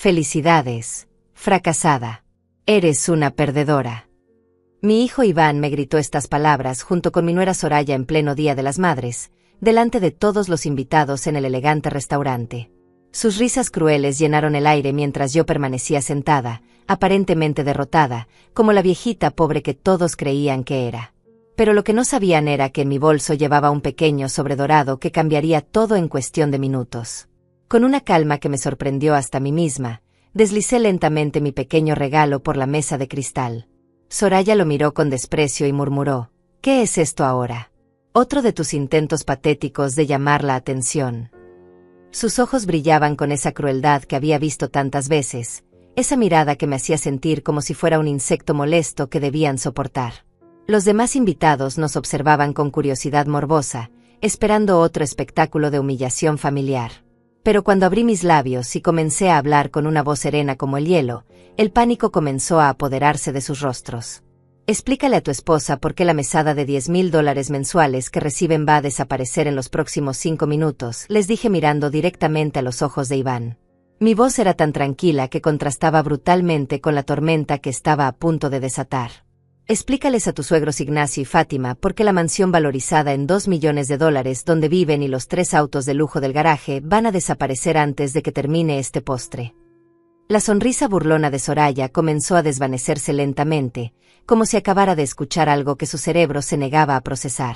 Felicidades, fracasada. Eres una perdedora. Mi hijo Iván me gritó estas palabras junto con mi nuera Soraya en pleno Día de las Madres, delante de todos los invitados en el elegante restaurante. Sus risas crueles llenaron el aire mientras yo permanecía sentada, aparentemente derrotada, como la viejita pobre que todos creían que era. Pero lo que no sabían era que en mi bolso llevaba un pequeño sobre dorado que cambiaría todo en cuestión de minutos. Con una calma que me sorprendió hasta a mí misma, deslicé lentamente mi pequeño regalo por la mesa de cristal. Soraya lo miró con desprecio y murmuró: ¿Qué es esto ahora? Otro de tus intentos patéticos de llamar la atención. Sus ojos brillaban con esa crueldad que había visto tantas veces, esa mirada que me hacía sentir como si fuera un insecto molesto que debían soportar. Los demás invitados nos observaban con curiosidad morbosa, esperando otro espectáculo de humillación familiar. Pero cuando abrí mis labios y comencé a hablar con una voz serena como el hielo, el pánico comenzó a apoderarse de sus rostros. Explícale a tu esposa por qué la mesada de $10,000 mensuales que reciben va a desaparecer en los próximos 5 minutos, les dije mirando directamente a los ojos de Iván. Mi voz era tan tranquila que contrastaba brutalmente con la tormenta que estaba a punto de desatar. Explícales a tus suegros Ignacio y Fátima por qué la mansión valorizada en $2 millones donde viven y los 3 autos de lujo del garaje van a desaparecer antes de que termine este postre. La sonrisa burlona de Soraya comenzó a desvanecerse lentamente, como si acabara de escuchar algo que su cerebro se negaba a procesar.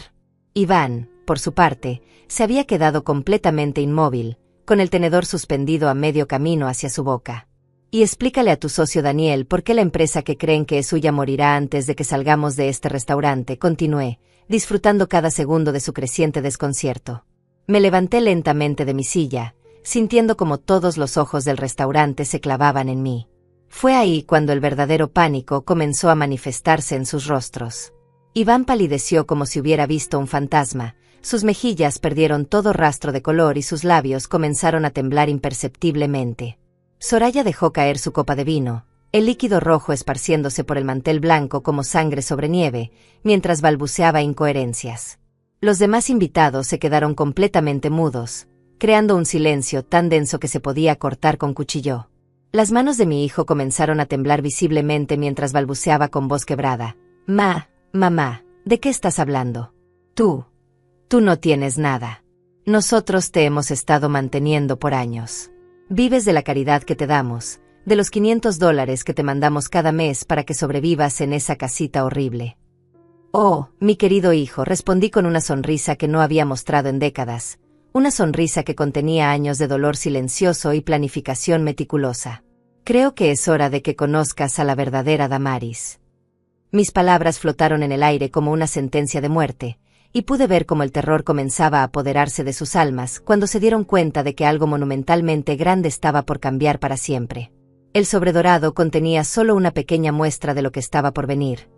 Iván, por su parte, se había quedado completamente inmóvil, con el tenedor suspendido a medio camino hacia su boca. Y explícale a tu socio Daniel por qué la empresa que creen que es suya morirá antes de que salgamos de este restaurante, continué, disfrutando cada segundo de su creciente desconcierto. Me levanté lentamente de mi silla, sintiendo como todos los ojos del restaurante se clavaban en mí. Fue ahí cuando el verdadero pánico comenzó a manifestarse en sus rostros. Iván palideció como si hubiera visto un fantasma, sus mejillas perdieron todo rastro de color y sus labios comenzaron a temblar imperceptiblemente. Soraya dejó caer su copa de vino, el líquido rojo esparciéndose por el mantel blanco como sangre sobre nieve, mientras balbuceaba incoherencias. Los demás invitados se quedaron completamente mudos, creando un silencio tan denso que se podía cortar con cuchillo. Las manos de mi hijo comenzaron a temblar visiblemente mientras balbuceaba con voz quebrada. Mamá, ¿de qué estás hablando? Tú no tienes nada. Nosotros te hemos estado manteniendo por años. Vives de la caridad que te damos, de los $500 que te mandamos cada mes para que sobrevivas en esa casita horrible. Oh, mi querido hijo, respondí con una sonrisa que no había mostrado en décadas, una sonrisa que contenía años de dolor silencioso y planificación meticulosa. Creo que es hora de que conozcas a la verdadera Damaris. Mis palabras flotaron en el aire como una sentencia de muerte, y pude ver cómo el terror comenzaba a apoderarse de sus almas cuando se dieron cuenta de que algo monumentalmente grande estaba por cambiar para siempre. El sobredorado contenía solo una pequeña muestra de lo que estaba por venir.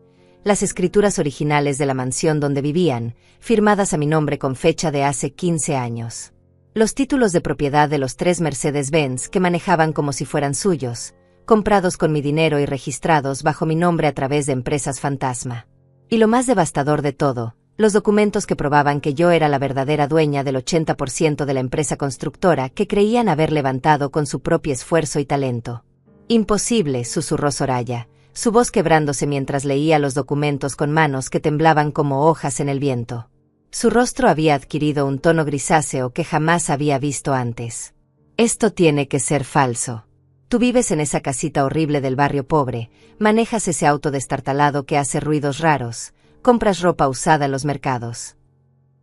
Las escrituras originales de la mansión donde vivían, firmadas a mi nombre con fecha de hace 15 años. Los títulos de propiedad de los 3 Mercedes-Benz que manejaban como si fueran suyos, comprados con mi dinero y registrados bajo mi nombre a través de empresas fantasma. Y lo más devastador de todo, los documentos que probaban que yo era la verdadera dueña del 80% de la empresa constructora que creían haber levantado con su propio esfuerzo y talento. Imposible, susurró Soraya, su voz quebrándose mientras leía los documentos con manos que temblaban como hojas en el viento. Su rostro había adquirido un tono grisáceo que jamás había visto antes. Esto tiene que ser falso. Tú vives en esa casita horrible del barrio pobre, manejas ese auto destartalado que hace ruidos raros, compras ropa usada en los mercados.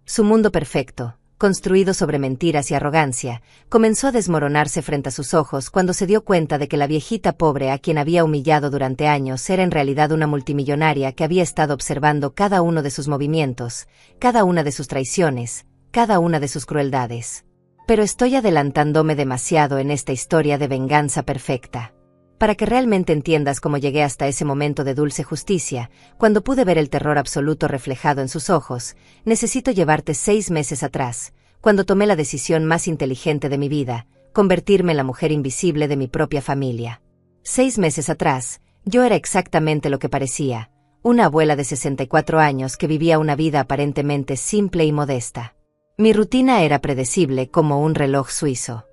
Su mundo perfecto, construido sobre mentiras y arrogancia, comenzó a desmoronarse frente a sus ojos cuando se dio cuenta de que la viejita pobre a quien había humillado durante años era en realidad una multimillonaria que había estado observando cada uno de sus movimientos, cada una de sus traiciones, cada una de sus crueldades. Pero estoy adelantándome demasiado en esta historia de venganza perfecta. Para que realmente entiendas cómo llegué hasta ese momento de dulce justicia, cuando pude ver el terror absoluto reflejado en sus ojos, necesito llevarte 6 meses atrás, cuando tomé la decisión más inteligente de mi vida, convertirme en la mujer invisible de mi propia familia. 6 meses atrás, yo era exactamente lo que parecía, una abuela de 64 años que vivía una vida aparentemente simple y modesta. Mi rutina era predecible como un reloj suizo.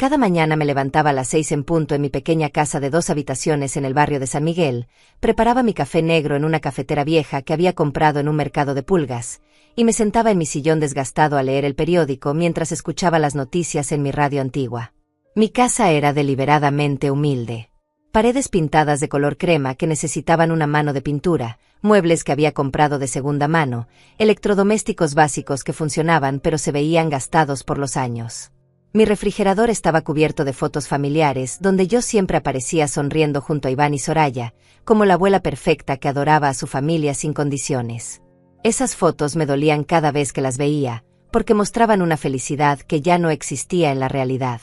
Cada mañana me levantaba a las 6 en punto en mi pequeña casa de 2 habitaciones en el barrio de San Miguel, preparaba mi café negro en una cafetera vieja que había comprado en un mercado de pulgas, y me sentaba en mi sillón desgastado a leer el periódico mientras escuchaba las noticias en mi radio antigua. Mi casa era deliberadamente humilde. Paredes pintadas de color crema que necesitaban una mano de pintura, muebles que había comprado de segunda mano, electrodomésticos básicos que funcionaban pero se veían gastados por los años. Mi refrigerador estaba cubierto de fotos familiares donde yo siempre aparecía sonriendo junto a Iván y Soraya, como la abuela perfecta que adoraba a su familia sin condiciones. Esas fotos me dolían cada vez que las veía, porque mostraban una felicidad que ya no existía en la realidad.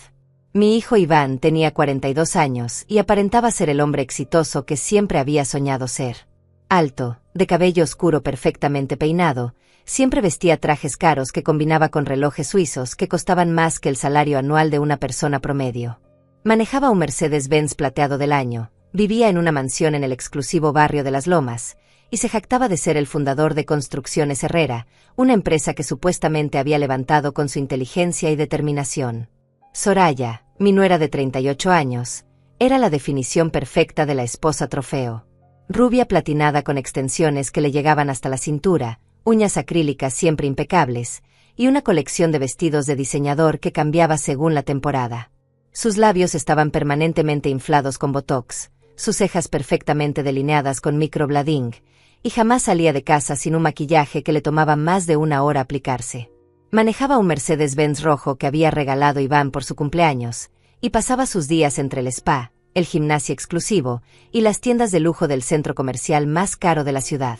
Mi hijo Iván tenía 42 años y aparentaba ser el hombre exitoso que siempre había soñado ser. Alto, de cabello oscuro perfectamente peinado, siempre vestía trajes caros que combinaba con relojes suizos que costaban más que el salario anual de una persona promedio. Manejaba un Mercedes-Benz plateado del año, vivía en una mansión en el exclusivo barrio de Las Lomas, y se jactaba de ser el fundador de Construcciones Herrera, una empresa que supuestamente había levantado con su inteligencia y determinación. Soraya, mi nuera de 38 años, era la definición perfecta de la esposa trofeo. Rubia platinada con extensiones que le llegaban hasta la cintura, uñas acrílicas siempre impecables, y una colección de vestidos de diseñador que cambiaba según la temporada. Sus labios estaban permanentemente inflados con botox, sus cejas perfectamente delineadas con microblading, y jamás salía de casa sin un maquillaje que le tomaba más de 1 hora aplicarse. Manejaba un Mercedes-Benz rojo que había regalado Iván por su cumpleaños, y pasaba sus días entre el spa, el gimnasio exclusivo y las tiendas de lujo del centro comercial más caro de la ciudad.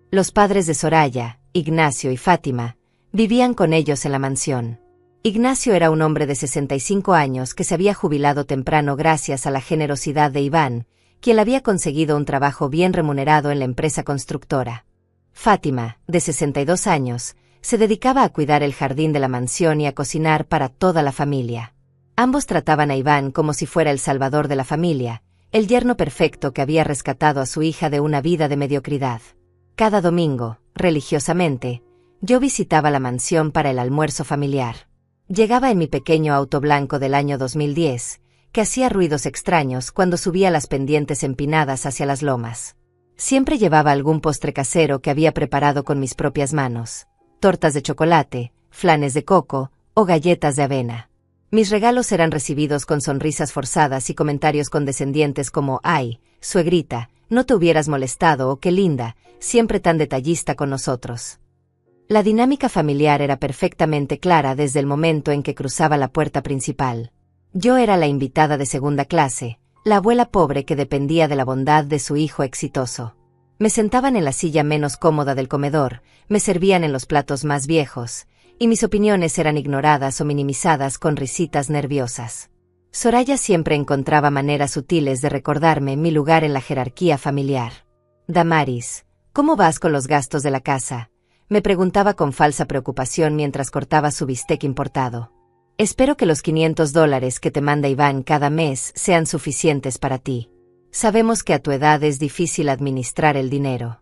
Los padres de Soraya, Ignacio y Fátima, vivían con ellos en la mansión. Ignacio era un hombre de 65 años que se había jubilado temprano gracias a la generosidad de Iván, quien le había conseguido un trabajo bien remunerado en la empresa constructora. Fátima, de 62 años, se dedicaba a cuidar el jardín de la mansión y a cocinar para toda la familia. Ambos trataban a Iván como si fuera el salvador de la familia, el yerno perfecto que había rescatado a su hija de una vida de mediocridad. Cada domingo, religiosamente, yo visitaba la mansión para el almuerzo familiar. Llegaba en mi pequeño auto blanco del año 2010, que hacía ruidos extraños cuando subía las pendientes empinadas hacia las lomas. Siempre llevaba algún postre casero que había preparado con mis propias manos, tortas de chocolate, flanes de coco o galletas de avena. Mis regalos eran recibidos con sonrisas forzadas y comentarios condescendientes como «Ay, suegrita, no te hubieras molestado» o «Qué linda, siempre tan detallista con nosotros». La dinámica familiar era perfectamente clara desde el momento en que cruzaba la puerta principal. Yo era la invitada de segunda clase, la abuela pobre que dependía de la bondad de su hijo exitoso. Me sentaban en la silla menos cómoda del comedor, me servían en los platos más viejos, y mis opiniones eran ignoradas o minimizadas con risitas nerviosas. Soraya siempre encontraba maneras sutiles de recordarme mi lugar en la jerarquía familiar. «Damaris, ¿cómo vas con los gastos de la casa?», me preguntaba con falsa preocupación mientras cortaba su bistec importado. «Espero que los $500 que te manda Iván cada mes sean suficientes para ti. Sabemos que a tu edad es difícil administrar el dinero».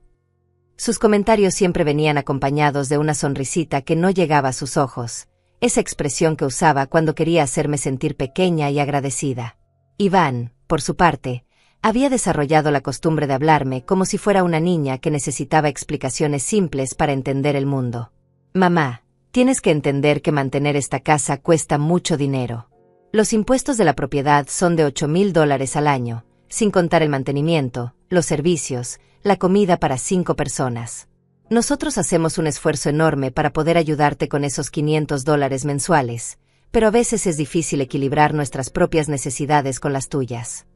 Sus comentarios siempre venían acompañados de una sonrisita que no llegaba a sus ojos, esa expresión que usaba cuando quería hacerme sentir pequeña y agradecida. Iván, por su parte, había desarrollado la costumbre de hablarme como si fuera una niña que necesitaba explicaciones simples para entender el mundo. «Mamá, tienes que entender que mantener esta casa cuesta mucho dinero. Los impuestos de la propiedad son de $8,000 al año, sin contar el mantenimiento, los servicios, la comida para 5 personas. Nosotros hacemos un esfuerzo enorme para poder ayudarte con esos $500 mensuales, pero a veces es difícil equilibrar nuestras propias necesidades con las tuyas».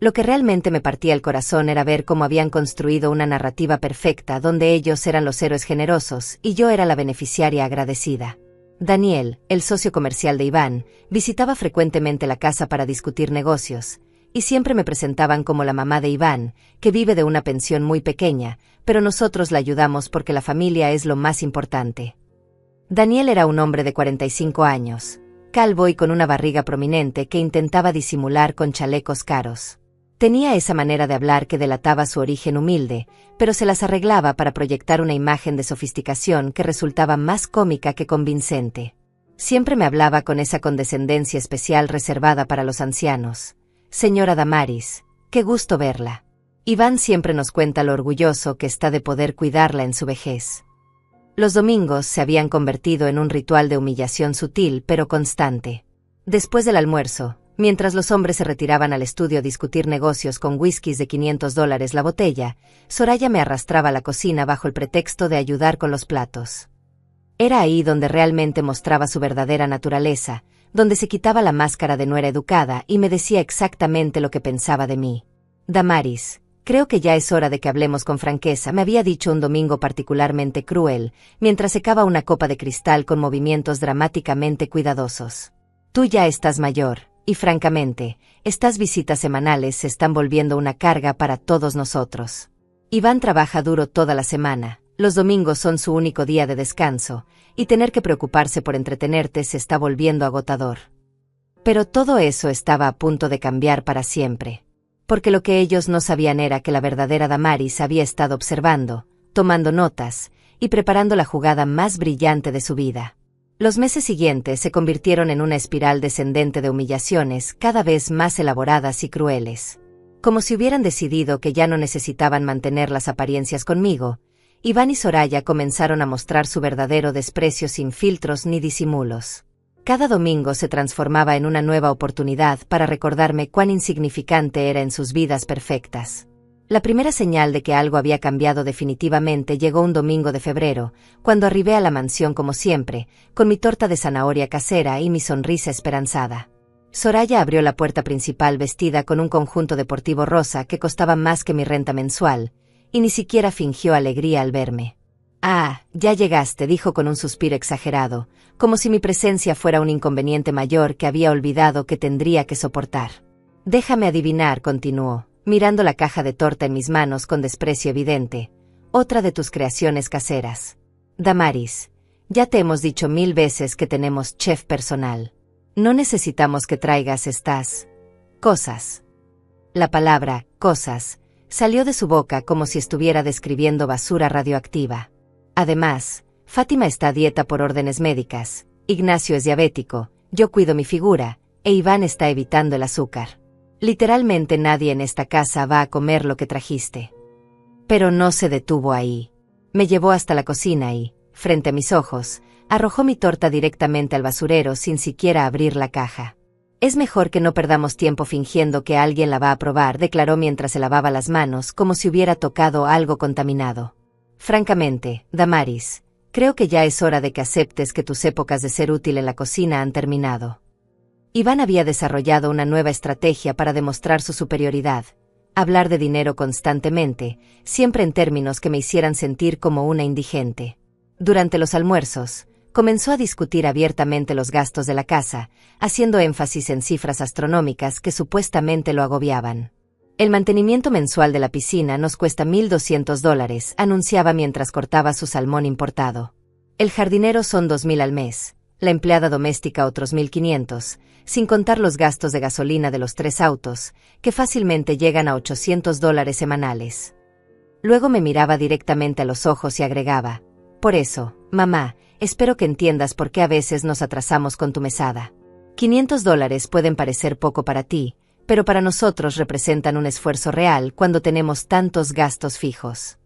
Lo que realmente me partía el corazón era ver cómo habían construido una narrativa perfecta donde ellos eran los héroes generosos y yo era la beneficiaria agradecida. Daniel, el socio comercial de Iván, visitaba frecuentemente la casa para discutir negocios, y siempre me presentaban como la mamá de Iván, que vive de una pensión muy pequeña, pero nosotros la ayudamos porque la familia es lo más importante. Daniel era un hombre de 45 años, calvo y con una barriga prominente que intentaba disimular con chalecos caros. Tenía esa manera de hablar que delataba su origen humilde, pero se las arreglaba para proyectar una imagen de sofisticación que resultaba más cómica que convincente. Siempre me hablaba con esa condescendencia especial reservada para los ancianos. Señora Damaris, qué gusto verla. Iván siempre nos cuenta lo orgulloso que está de poder cuidarla en su vejez. Los domingos se habían convertido en un ritual de humillación sutil pero constante. Después del almuerzo, mientras los hombres se retiraban al estudio a discutir negocios con whiskies de $500 la botella, Soraya me arrastraba a la cocina bajo el pretexto de ayudar con los platos. Era ahí donde realmente mostraba su verdadera naturaleza, donde se quitaba la máscara de nuera educada y me decía exactamente lo que pensaba de mí. Damaris, creo que ya es hora de que hablemos con franqueza, me había dicho un domingo particularmente cruel, mientras secaba una copa de cristal con movimientos dramáticamente cuidadosos. Tú ya estás mayor, y francamente, estas visitas semanales se están volviendo una carga para todos nosotros. Iván trabaja duro toda la semana, los domingos son su único día de descanso, y tener que preocuparse por entretenerte se está volviendo agotador. Pero todo eso estaba a punto de cambiar para siempre. Porque lo que ellos no sabían era que la verdadera Damaris había estado observando, tomando notas, y preparando la jugada más brillante de su vida. Los meses siguientes se convirtieron en una espiral descendente de humillaciones cada vez más elaboradas y crueles. Como si hubieran decidido que ya no necesitaban mantener las apariencias conmigo, Iván y Soraya comenzaron a mostrar su verdadero desprecio sin filtros ni disimulos. Cada domingo se transformaba en una nueva oportunidad para recordarme cuán insignificante era en sus vidas perfectas. La primera señal de que algo había cambiado definitivamente llegó un domingo de febrero, cuando arribé a la mansión como siempre, con mi torta de zanahoria casera y mi sonrisa esperanzada. Soraya abrió la puerta principal vestida con un conjunto deportivo rosa que costaba más que mi renta mensual, y ni siquiera fingió alegría al verme. «Ah, ya llegaste», dijo con un suspiro exagerado, como si mi presencia fuera un inconveniente mayor que había olvidado que tendría que soportar. «Déjame adivinar», continuó, mirando la caja de torta en mis manos con desprecio evidente. «Otra de tus creaciones caseras. Damaris, ya te hemos dicho 1000 veces que tenemos chef personal. No necesitamos que traigas estas cosas». La palabra «cosas» salió de su boca como si estuviera describiendo basura radioactiva. Además, Fátima está a dieta por órdenes médicas, Ignacio es diabético, yo cuido mi figura, e Iván está evitando el azúcar. Literalmente nadie en esta casa va a comer lo que trajiste. Pero no se detuvo ahí. Me llevó hasta la cocina y, frente a mis ojos, arrojó mi torta directamente al basurero sin siquiera abrir la caja. «Es mejor que no perdamos tiempo fingiendo que alguien la va a probar», declaró mientras se lavaba las manos como si hubiera tocado algo contaminado. «Francamente, Damaris, creo que ya es hora de que aceptes que tus épocas de ser útil en la cocina han terminado». Iván había desarrollado una nueva estrategia para demostrar su superioridad: hablar de dinero constantemente, siempre en términos que me hicieran sentir como una indigente. Durante los almuerzos, comenzó a discutir abiertamente los gastos de la casa, haciendo énfasis en cifras astronómicas que supuestamente lo agobiaban. «El mantenimiento mensual de la piscina nos cuesta $1,200», anunciaba mientras cortaba su salmón importado. «El jardinero son $2,000 al mes, la empleada doméstica otros $1,500, sin contar los gastos de gasolina de los 3 autos, que fácilmente llegan a $800 semanales». Luego me miraba directamente a los ojos y agregaba: «Por eso, mamá, espero que entiendas por qué a veces nos atrasamos con tu mesada. $500 pueden parecer poco para ti, pero para nosotros representan un esfuerzo real cuando tenemos tantos gastos fijos».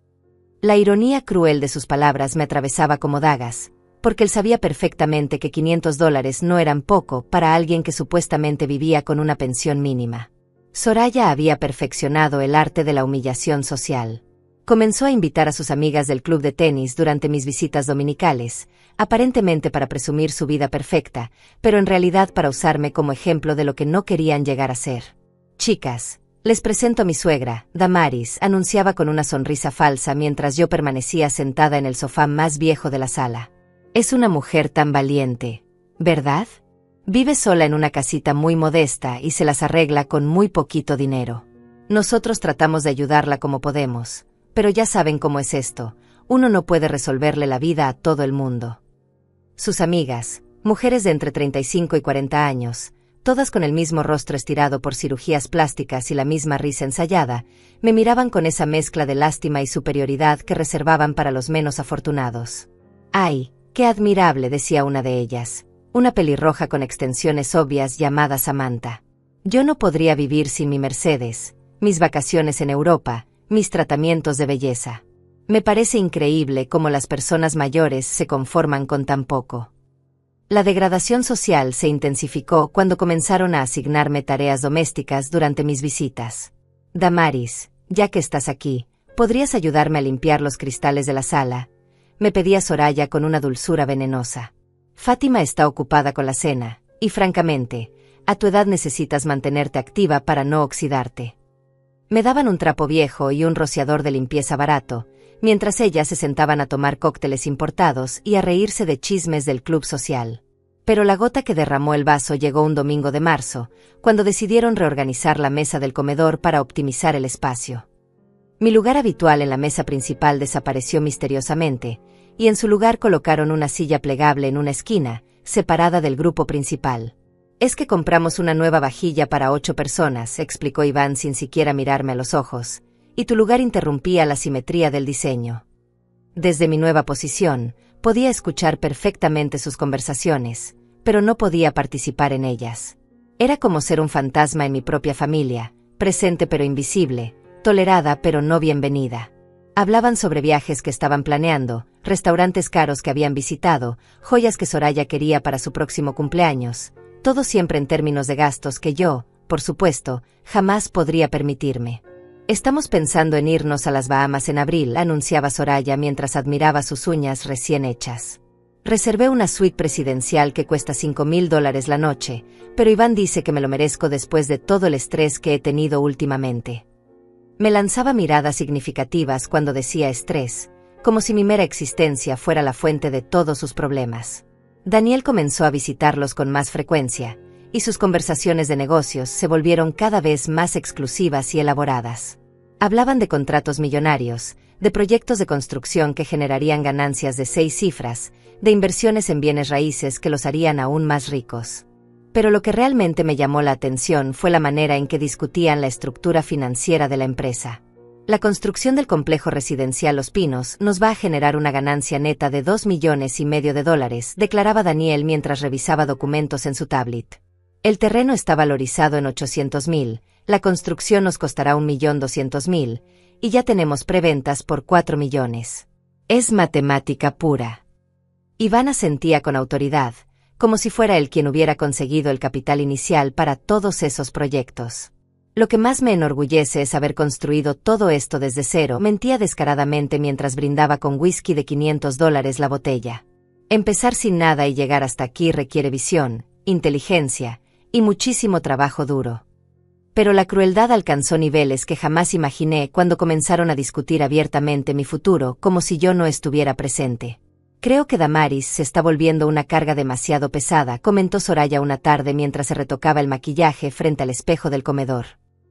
La ironía cruel de sus palabras me atravesaba como dagas, porque él sabía perfectamente que $500 no eran poco para alguien que supuestamente vivía con una pensión mínima. Soraya había perfeccionado el arte de la humillación social. Comenzó a invitar a sus amigas del club de tenis durante mis visitas dominicales, aparentemente para presumir su vida perfecta, pero en realidad para usarme como ejemplo de lo que no querían llegar a ser. «Chicas, les presento a mi suegra, Damaris», anunciaba con una sonrisa falsa mientras yo permanecía sentada en el sofá más viejo de la sala. «Es una mujer tan valiente, ¿verdad? Vive sola en una casita muy modesta y se las arregla con muy poquito dinero. Nosotros tratamos de ayudarla como podemos, pero ya saben cómo es esto, uno no puede resolverle la vida a todo el mundo». Sus amigas, mujeres de entre 35 y 40 años, todas con el mismo rostro estirado por cirugías plásticas y la misma risa ensayada, me miraban con esa mezcla de lástima y superioridad que reservaban para los menos afortunados. «¡Ay, qué admirable!», decía una de ellas. una pelirroja con extensiones obvias llamada Samantha. Yo no podría vivir sin mi Mercedes, mis vacaciones en Europa, mis tratamientos de belleza. Me parece increíble cómo las personas mayores se conforman con tan poco. La degradación social se intensificó cuando comenzaron a asignarme tareas domésticas durante mis visitas. Damaris, ya que estás aquí, ¿podrías ayudarme a limpiar los cristales de la sala?, me pedía Soraya con una dulzura venenosa. Fátima está ocupada con la cena, y francamente, a tu edad necesitas mantenerte activa para no oxidarte. Me daban un trapo viejo y un rociador de limpieza barato, mientras ellas se sentaban a tomar cócteles importados y a reírse de chismes del club social. Pero la gota que derramó el vaso llegó un domingo de marzo, cuando decidieron reorganizar la mesa del comedor para optimizar el espacio. Mi lugar habitual en la mesa principal desapareció misteriosamente, y en su lugar colocaron una silla plegable en una esquina, separada del grupo principal. Es que compramos una nueva vajilla para 8 personas, explicó Iván sin siquiera mirarme a los ojos, y tu lugar interrumpía la simetría del diseño. Desde mi nueva posición, podía escuchar perfectamente sus conversaciones, pero no podía participar en ellas. Era como ser un fantasma en mi propia familia, presente pero invisible, tolerada pero no bienvenida. Hablaban sobre viajes que estaban planeando, restaurantes caros que habían visitado, joyas que Soraya quería para su próximo cumpleaños, todo siempre en términos de gastos que yo, por supuesto, jamás podría permitirme. Estamos pensando en irnos a las Bahamas en abril, anunciaba Soraya mientras admiraba sus uñas recién hechas. Reservé una suite presidencial que cuesta $5,000 la noche, pero Iván dice que me lo merezco después de todo el estrés que he tenido últimamente. Me lanzaba miradas significativas cuando decía estrés, como si mi mera existencia fuera la fuente de todos sus problemas. Daniel comenzó a visitarlos con más frecuencia, y sus conversaciones de negocios se volvieron cada vez más exclusivas y elaboradas. Hablaban de contratos millonarios, de proyectos de construcción que generarían ganancias de 6 cifras, de inversiones en bienes raíces que los harían aún más ricos. Pero lo que realmente me llamó la atención fue la manera en que discutían la estructura financiera de la empresa. La construcción del complejo residencial Los Pinos nos va a generar una ganancia neta de $2,5 millones, declaraba Daniel mientras revisaba documentos en su tablet. El terreno está valorizado en 800,000, la construcción nos costará 1,200,000, y ya tenemos preventas por 4 millones. Es matemática pura. Iván asentía con autoridad, como si fuera él quien hubiera conseguido el capital inicial para todos esos proyectos. Lo que más me enorgullece es haber construido todo esto desde cero, mentía descaradamente mientras brindaba con whisky de $500 la botella. Empezar sin nada y llegar hasta aquí requiere visión, inteligencia y muchísimo trabajo duro. Pero la crueldad alcanzó niveles que jamás imaginé cuando comenzaron a discutir abiertamente mi futuro como si yo no estuviera presente. Creo que Damaris se está volviendo una carga demasiado pesada, comentó Soraya una tarde mientras se retocaba el maquillaje frente al espejo del comedor.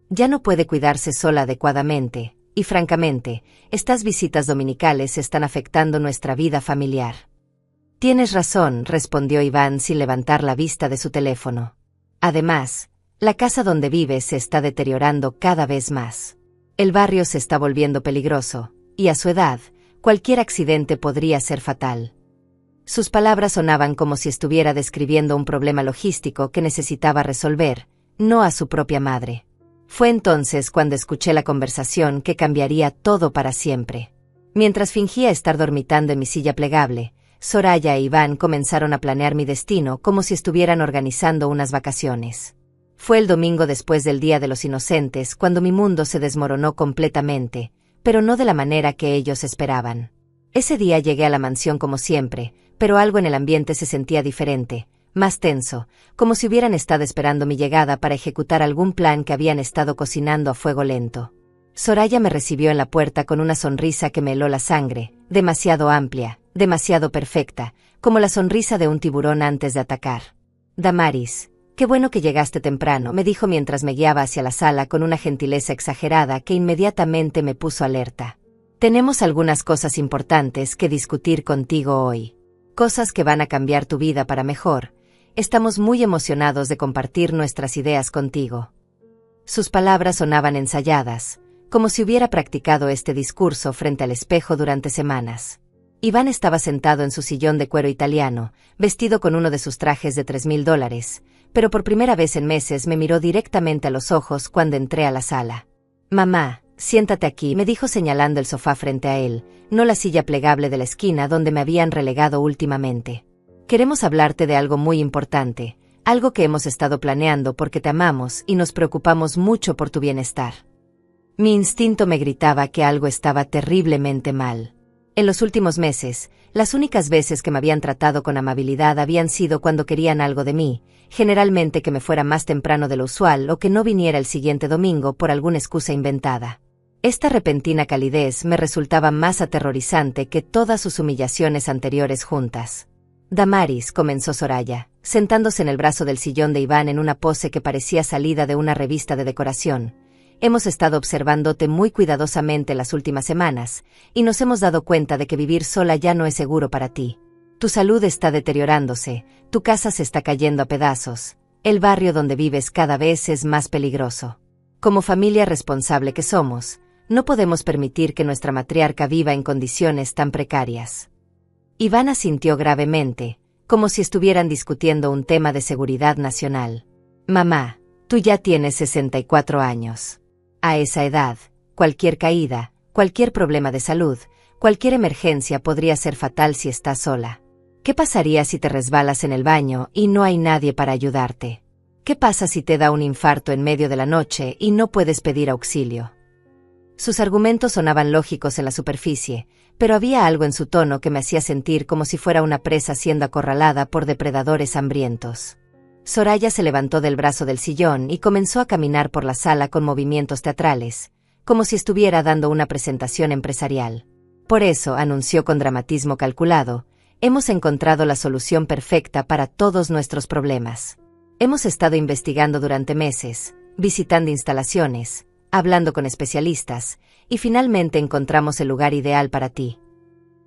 Ya no puede cuidarse sola adecuadamente, y francamente, estas visitas dominicales están afectando nuestra vida familiar. Tienes razón, respondió Iván sin levantar la vista de su teléfono. Además, la casa donde vive se está deteriorando cada vez más. El barrio se está volviendo peligroso, y a su edad, cualquier accidente podría ser fatal. Sus palabras sonaban como si estuviera describiendo un problema logístico que necesitaba resolver, no a su propia madre. Fue entonces cuando escuché la conversación que cambiaría todo para siempre. Mientras fingía estar dormitando en mi silla plegable, Soraya e Iván comenzaron a planear mi destino como si estuvieran organizando unas vacaciones. Fue el domingo después del Día de los Inocentes cuando mi mundo se desmoronó completamente, pero no de la manera que ellos esperaban. Ese día llegué a la mansión como siempre, pero algo en el ambiente se sentía diferente, más tenso, como si hubieran estado esperando mi llegada para ejecutar algún plan que habían estado cocinando a fuego lento. Soraya me recibió en la puerta con una sonrisa que me heló la sangre, demasiado amplia, demasiado perfecta, como la sonrisa de un tiburón antes de atacar. Damaris, qué bueno que llegaste temprano, me dijo mientras me guiaba hacia la sala con una gentileza exagerada que inmediatamente me puso alerta. Tenemos algunas cosas importantes que discutir contigo hoy. Cosas que van a cambiar tu vida para mejor. Estamos muy emocionados de compartir nuestras ideas contigo. Sus palabras sonaban ensayadas, como si hubiera practicado este discurso frente al espejo durante semanas. Iván estaba sentado en su sillón de cuero italiano, vestido con uno de sus trajes de $3,000, pero por primera vez en meses me miró directamente a los ojos cuando entré a la sala. «Mamá, siéntate aquí», me dijo señalando el sofá frente a él, no la silla plegable de la esquina donde me habían relegado últimamente. «Queremos hablarte de algo muy importante, algo que hemos estado planeando porque te amamos y nos preocupamos mucho por tu bienestar». Mi instinto me gritaba que algo estaba terriblemente mal. En los últimos meses, las únicas veces que me habían tratado con amabilidad habían sido cuando querían algo de mí, generalmente que me fuera más temprano de lo usual o que no viniera el siguiente domingo por alguna excusa inventada. Esta repentina calidez me resultaba más aterrorizante que todas sus humillaciones anteriores juntas. «Damaris», comenzó Soraya, sentándose en el brazo del sillón de Iván en una pose que parecía salida de una revista de decoración. «Hemos estado observándote muy cuidadosamente las últimas semanas, y nos hemos dado cuenta de que vivir sola ya no es seguro para ti. Tu salud está deteriorándose, tu casa se está cayendo a pedazos, el barrio donde vives cada vez es más peligroso. Como familia responsable que somos, no podemos permitir que nuestra matriarca viva en condiciones tan precarias». Iván asintió gravemente, como si estuvieran discutiendo un tema de seguridad nacional. «Mamá, tú ya tienes 64 años. A esa edad, cualquier caída, cualquier problema de salud, cualquier emergencia podría ser fatal si estás sola. ¿Qué pasaría si te resbalas en el baño y no hay nadie para ayudarte? ¿Qué pasa si te da un infarto en medio de la noche y no puedes pedir auxilio?» Sus argumentos sonaban lógicos en la superficie, pero había algo en su tono que me hacía sentir como si fuera una presa siendo acorralada por depredadores hambrientos. Soraya se levantó del brazo del sillón y comenzó a caminar por la sala con movimientos teatrales, como si estuviera dando una presentación empresarial. «Por eso», anunció con dramatismo calculado, «hemos encontrado la solución perfecta para todos nuestros problemas. Hemos estado investigando durante meses, visitando instalaciones, hablando con especialistas, y finalmente encontramos el lugar ideal para ti».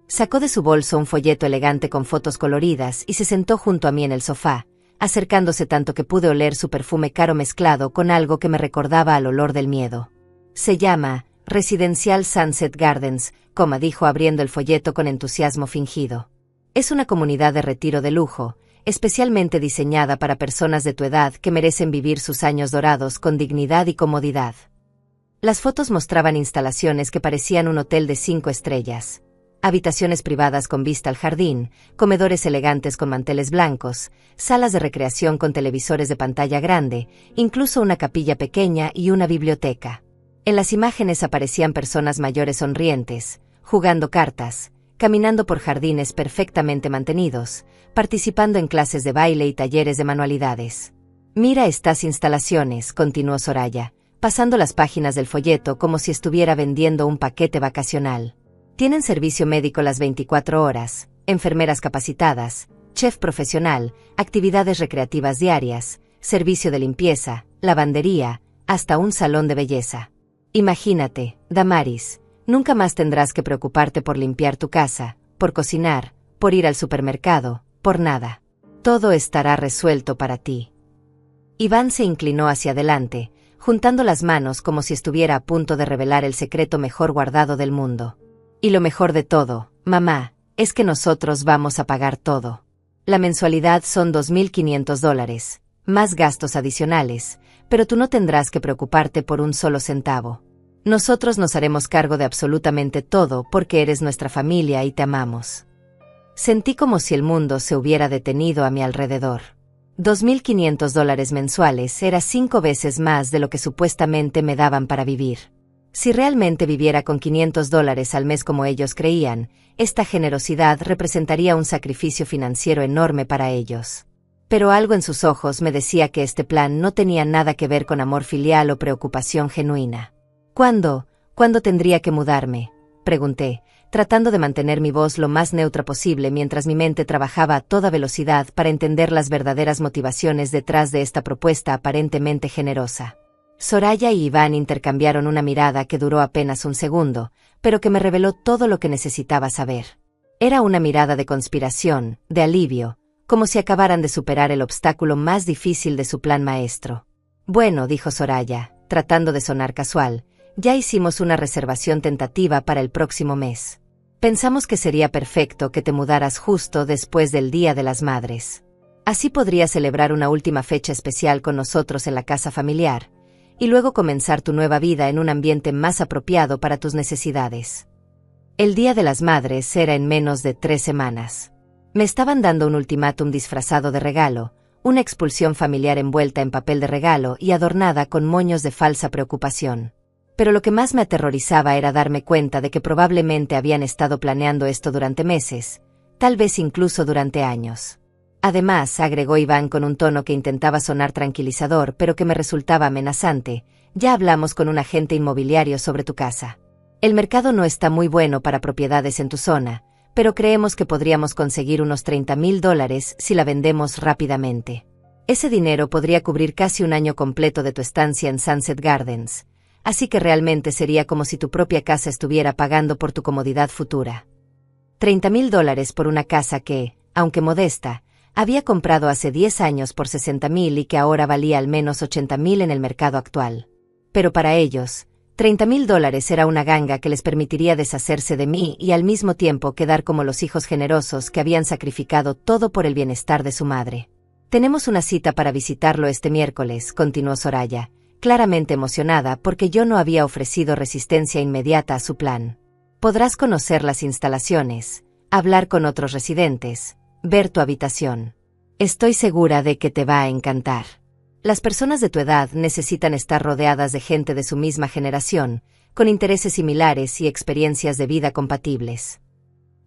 Sacó de su bolso un folleto elegante con fotos coloridas y se sentó junto a mí en el sofá, acercándose tanto que pude oler su perfume caro mezclado con algo que me recordaba al olor del miedo. «Se llama Residencial Sunset Gardens», dijo abriendo el folleto con entusiasmo fingido. «Es una comunidad de retiro de lujo, especialmente diseñada para personas de tu edad que merecen vivir sus años dorados con dignidad y comodidad». Las fotos mostraban instalaciones que parecían un hotel de 5 estrellas. Habitaciones privadas con vista al jardín, comedores elegantes con manteles blancos, salas de recreación con televisores de pantalla grande, incluso una capilla pequeña y una biblioteca. En las imágenes aparecían personas mayores sonrientes, jugando cartas, caminando por jardines perfectamente mantenidos, participando en clases de baile y talleres de manualidades. «Mira estas instalaciones», continuó Soraya, pasando las páginas del folleto como si estuviera vendiendo un paquete vacacional. «Tienen servicio médico las 24 horas, enfermeras capacitadas, chef profesional, actividades recreativas diarias, servicio de limpieza, lavandería, hasta un salón de belleza. Imagínate, Damaris, nunca más tendrás que preocuparte por limpiar tu casa, por cocinar, por ir al supermercado, por nada. Todo estará resuelto para ti». Iván se inclinó hacia adelante, juntando las manos como si estuviera a punto de revelar el secreto mejor guardado del mundo. «Y lo mejor de todo, mamá, es que nosotros vamos a pagar todo. La mensualidad son $2,500, más gastos adicionales, pero tú no tendrás que preocuparte por un solo centavo. Nosotros nos haremos cargo de absolutamente todo porque eres nuestra familia y te amamos». Sentí como si el mundo se hubiera detenido a mi alrededor. $2,500 mensuales era 5 veces más de lo que supuestamente me daban para vivir. Si realmente viviera con $500 al mes como ellos creían, esta generosidad representaría un sacrificio financiero enorme para ellos. Pero algo en sus ojos me decía que este plan no tenía nada que ver con amor filial o preocupación genuina. ¿Cuándo tendría que mudarme?, pregunté, tratando de mantener mi voz lo más neutra posible mientras mi mente trabajaba a toda velocidad para entender las verdaderas motivaciones detrás de esta propuesta aparentemente generosa. Soraya y Iván intercambiaron una mirada que duró apenas un segundo, pero que me reveló todo lo que necesitaba saber. Era una mirada de conspiración, de alivio, como si acabaran de superar el obstáculo más difícil de su plan maestro. «Bueno», dijo Soraya, tratando de sonar casual, «ya hicimos una reservación tentativa para el próximo mes. Pensamos que sería perfecto que te mudaras justo después del Día de las Madres. Así podrías celebrar una última fecha especial con nosotros en la casa familiar, y luego comenzar tu nueva vida en un ambiente más apropiado para tus necesidades. El Día de las Madres era en menos de 3 semanas. Me estaban dando un ultimátum disfrazado de regalo, una expulsión familiar envuelta en papel de regalo y adornada con moños de falsa preocupación. Pero lo que más me aterrorizaba era darme cuenta de que probablemente habían estado planeando esto durante meses, tal vez incluso durante años. Además, agregó Iván con un tono que intentaba sonar tranquilizador pero que me resultaba amenazante, ya hablamos con un agente inmobiliario sobre tu casa. El mercado no está muy bueno para propiedades en tu zona, pero creemos que podríamos conseguir unos $30,000 si la vendemos rápidamente. Ese dinero podría cubrir casi un año completo de tu estancia en Sunset Gardens, así que realmente sería como si tu propia casa estuviera pagando por tu comodidad futura. $30,000 por una casa que, aunque modesta, había comprado hace 10 años por $60,000 y que ahora valía al menos $80,000 en el mercado actual. Pero para ellos, $30,000 era una ganga que les permitiría deshacerse de mí y al mismo tiempo quedar como los hijos generosos que habían sacrificado todo por el bienestar de su madre. Tenemos una cita para visitarlo este miércoles, continuó Soraya, claramente emocionada porque yo no había ofrecido resistencia inmediata a su plan. Podrás conocer las instalaciones, hablar con otros residentes, ver tu habitación. Estoy segura de que te va a encantar. Las personas de tu edad necesitan estar rodeadas de gente de su misma generación, con intereses similares y experiencias de vida compatibles.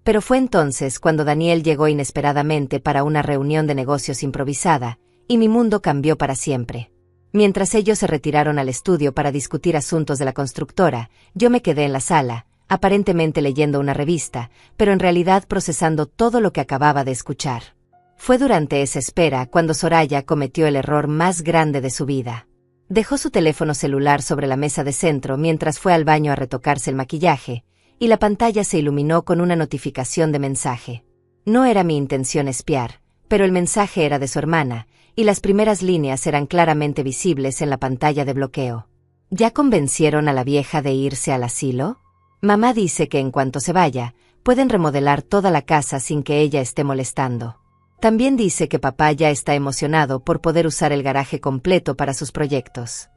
Pero fue entonces cuando Daniel llegó inesperadamente para una reunión de negocios improvisada, y mi mundo cambió para siempre. Mientras ellos se retiraron al estudio para discutir asuntos de la constructora, yo me quedé en la sala, aparentemente leyendo una revista, pero en realidad procesando todo lo que acababa de escuchar. Fue durante esa espera cuando Soraya cometió el error más grande de su vida. Dejó su teléfono celular sobre la mesa de centro mientras fue al baño a retocarse el maquillaje, y la pantalla se iluminó con una notificación de mensaje. No era mi intención espiar, pero el mensaje era de su hermana, y las primeras líneas eran claramente visibles en la pantalla de bloqueo. ¿Ya convencieron a la vieja de irse al asilo? Mamá dice que en cuanto se vaya, pueden remodelar toda la casa sin que ella esté molestando. También dice que papá ya está emocionado por poder usar el garaje completo para sus proyectos.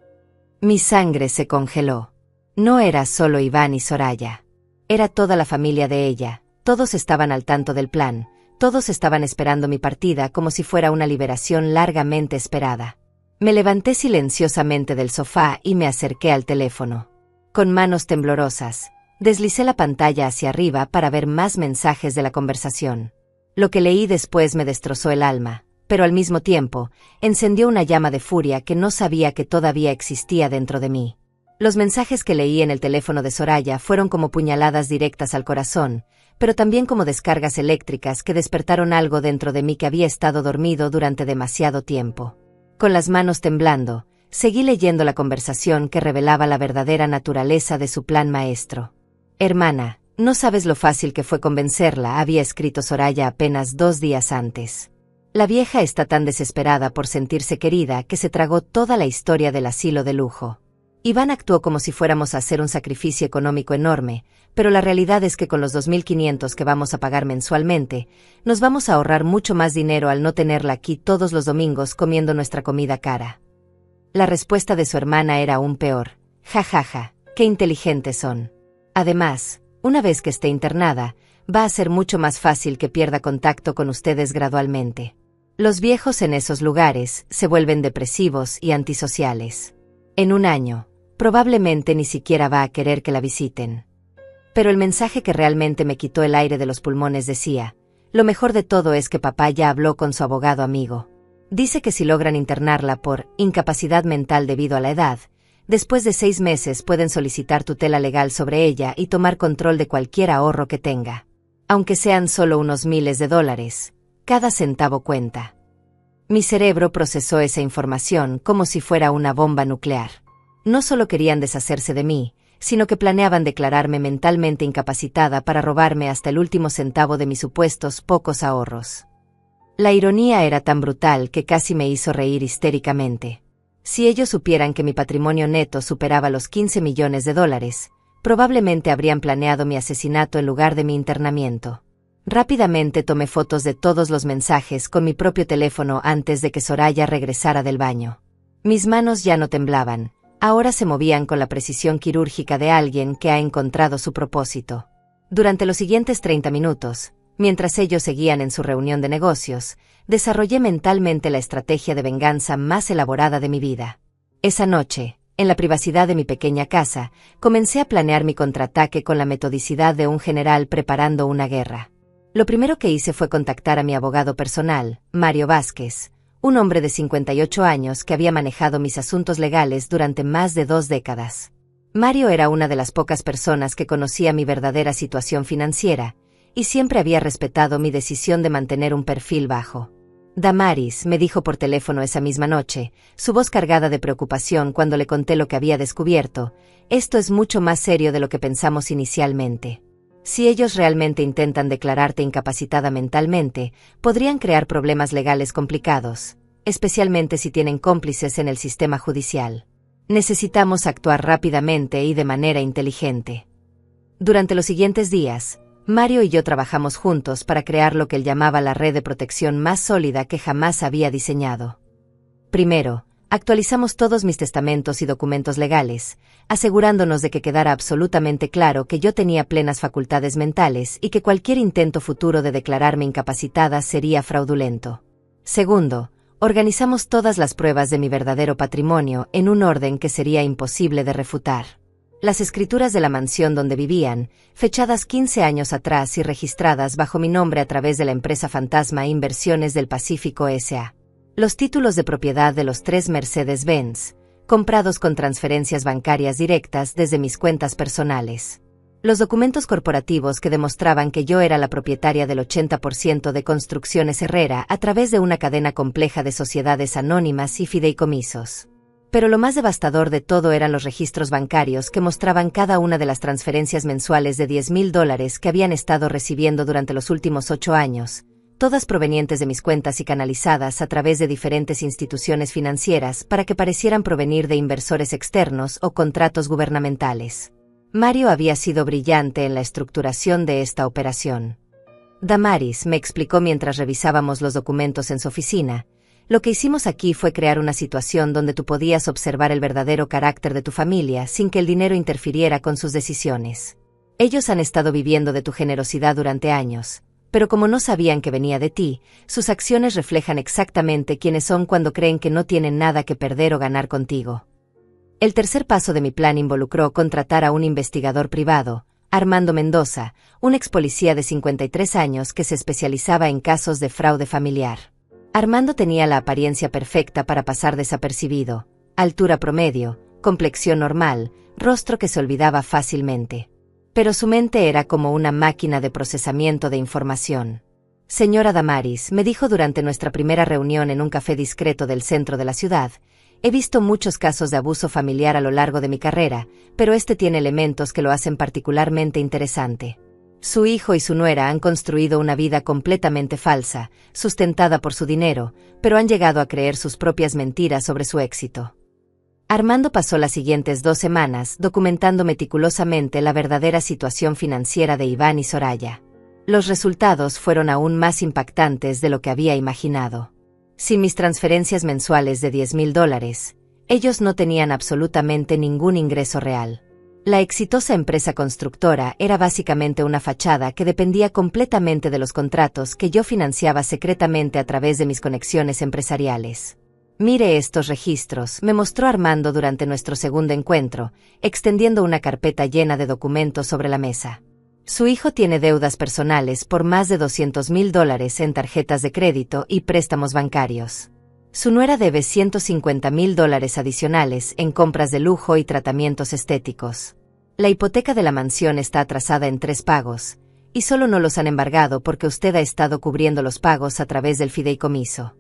Mi sangre se congeló. No era solo Iván y Soraya. Era toda la familia de ella, todos estaban al tanto del plan, todos estaban esperando mi partida como si fuera una liberación largamente esperada. Me levanté silenciosamente del sofá y me acerqué al teléfono. Con manos temblorosas, deslicé la pantalla hacia arriba para ver más mensajes de la conversación. Lo que leí después me destrozó el alma, pero al mismo tiempo, encendió una llama de furia que no sabía que todavía existía dentro de mí. Los mensajes que leí en el teléfono de Soraya fueron como puñaladas directas al corazón, pero también como descargas eléctricas que despertaron algo dentro de mí que había estado dormido durante demasiado tiempo. Con las manos temblando, seguí leyendo la conversación que revelaba la verdadera naturaleza de su plan maestro. Hermana, no sabes lo fácil que fue convencerla, había escrito Soraya apenas 2 días antes. La vieja está tan desesperada por sentirse querida que se tragó toda la historia del asilo de lujo. Iván actuó como si fuéramos a hacer un sacrificio económico enorme, pero la realidad es que con los 2,500 que vamos a pagar mensualmente, nos vamos a ahorrar mucho más dinero al no tenerla aquí todos los domingos comiendo nuestra comida cara. La respuesta de su hermana era aún peor. Ja ja ja, qué inteligentes son. Además, una vez que esté internada, va a ser mucho más fácil que pierda contacto con ustedes gradualmente. Los viejos en esos lugares se vuelven depresivos y antisociales. En un año, probablemente ni siquiera va a querer que la visiten. Pero el mensaje que realmente me quitó el aire de los pulmones decía, lo mejor de todo es que papá ya habló con su abogado amigo. Dice que si logran internarla por incapacidad mental debido a la edad, después de 6 meses pueden solicitar tutela legal sobre ella y tomar control de cualquier ahorro que tenga. Aunque sean solo unos miles de dólares, cada centavo cuenta. Mi cerebro procesó esa información como si fuera una bomba nuclear. No solo querían deshacerse de mí, sino que planeaban declararme mentalmente incapacitada para robarme hasta el último centavo de mis supuestos pocos ahorros. La ironía era tan brutal que casi me hizo reír histéricamente. Si ellos supieran que mi patrimonio neto superaba los $15 millones, Probablemente habrían planeado mi asesinato en lugar de mi internamiento. Rápidamente tomé fotos de todos los mensajes con mi propio teléfono antes de que Soraya regresara del baño. Mis manos ya no temblaban, ahora se movían con la precisión quirúrgica de alguien que ha encontrado su propósito. Durante los siguientes 30 minutos, mientras ellos seguían en su reunión de negocios, desarrollé mentalmente la estrategia de venganza más elaborada de mi vida. Esa noche, en la privacidad de mi pequeña casa, comencé a planear mi contraataque con la metodicidad de un general preparando una guerra. Lo primero que hice fue contactar a mi abogado personal, Mario Vázquez, un hombre de 58 años que había manejado mis asuntos legales durante más de 2 décadas. Mario era una de las pocas personas que conocía mi verdadera situación financiera, y siempre había respetado mi decisión de mantener un perfil bajo. Damaris, me dijo por teléfono esa misma noche, su voz cargada de preocupación cuando le conté lo que había descubierto, esto es mucho más serio de lo que pensamos inicialmente. Si ellos realmente intentan declararte incapacitada mentalmente, podrían crear problemas legales complicados, especialmente si tienen cómplices en el sistema judicial. Necesitamos actuar rápidamente y de manera inteligente. Durante los siguientes días, Mario y yo trabajamos juntos para crear lo que él llamaba la red de protección más sólida que jamás había diseñado. Primero, actualizamos todos mis testamentos y documentos legales, asegurándonos de que quedara absolutamente claro que yo tenía plenas facultades mentales y que cualquier intento futuro de declararme incapacitada sería fraudulento. Segundo, organizamos todas las pruebas de mi verdadero patrimonio en un orden que sería imposible de refutar. Las escrituras de la mansión donde vivían, fechadas 15 años atrás y registradas bajo mi nombre a través de la empresa fantasma Inversiones del Pacífico S.A. Los títulos de propiedad de los 3 Mercedes-Benz, comprados con transferencias bancarias directas desde mis cuentas personales. Los documentos corporativos que demostraban que yo era la propietaria del 80% de Construcciones Herrera a través de una cadena compleja de sociedades anónimas y fideicomisos. Pero lo más devastador de todo eran los registros bancarios que mostraban cada una de las transferencias mensuales de $10,000 que habían estado recibiendo durante los últimos 8 años, todas provenientes de mis cuentas y canalizadas a través de diferentes instituciones financieras para que parecieran provenir de inversores externos o contratos gubernamentales. Mario había sido brillante en la estructuración de esta operación. Damaris me explicó mientras revisábamos los documentos en su oficina. Lo que hicimos aquí fue crear una situación donde tú podías observar el verdadero carácter de tu familia sin que el dinero interfiriera con sus decisiones. Ellos han estado viviendo de tu generosidad durante años, pero como no sabían que venía de ti, sus acciones reflejan exactamente quiénes son cuando creen que no tienen nada que perder o ganar contigo. El tercer paso de mi plan involucró contratar a un investigador privado, Armando Mendoza, un ex policía de 53 años que se especializaba en casos de fraude familiar. Armando tenía la apariencia perfecta para pasar desapercibido, altura promedio, complexión normal, rostro que se olvidaba fácilmente. Pero su mente era como una máquina de procesamiento de información. Señora Damaris, me dijo durante nuestra primera reunión en un café discreto del centro de la ciudad, he visto muchos casos de abuso familiar a lo largo de mi carrera, pero este tiene elementos que lo hacen particularmente interesante. Su hijo y su nuera han construido una vida completamente falsa, sustentada por su dinero, pero han llegado a creer sus propias mentiras sobre su éxito. Armando pasó las siguientes 2 semanas documentando meticulosamente la verdadera situación financiera de Iván y Soraya. Los resultados fueron aún más impactantes de lo que había imaginado. Sin mis transferencias mensuales de $10,000, ellos no tenían absolutamente ningún ingreso real. La exitosa empresa constructora era básicamente una fachada que dependía completamente de los contratos que yo financiaba secretamente a través de mis conexiones empresariales. Mire estos registros, me mostró Armando durante nuestro segundo encuentro, extendiendo una carpeta llena de documentos sobre la mesa. Su hijo tiene deudas personales por más de $200,000 en tarjetas de crédito y préstamos bancarios. Su nuera debe $150,000 adicionales en compras de lujo y tratamientos estéticos. La hipoteca de la mansión está atrasada en 3 pagos, y solo no los han embargado porque usted ha estado cubriendo los pagos a través del fideicomiso.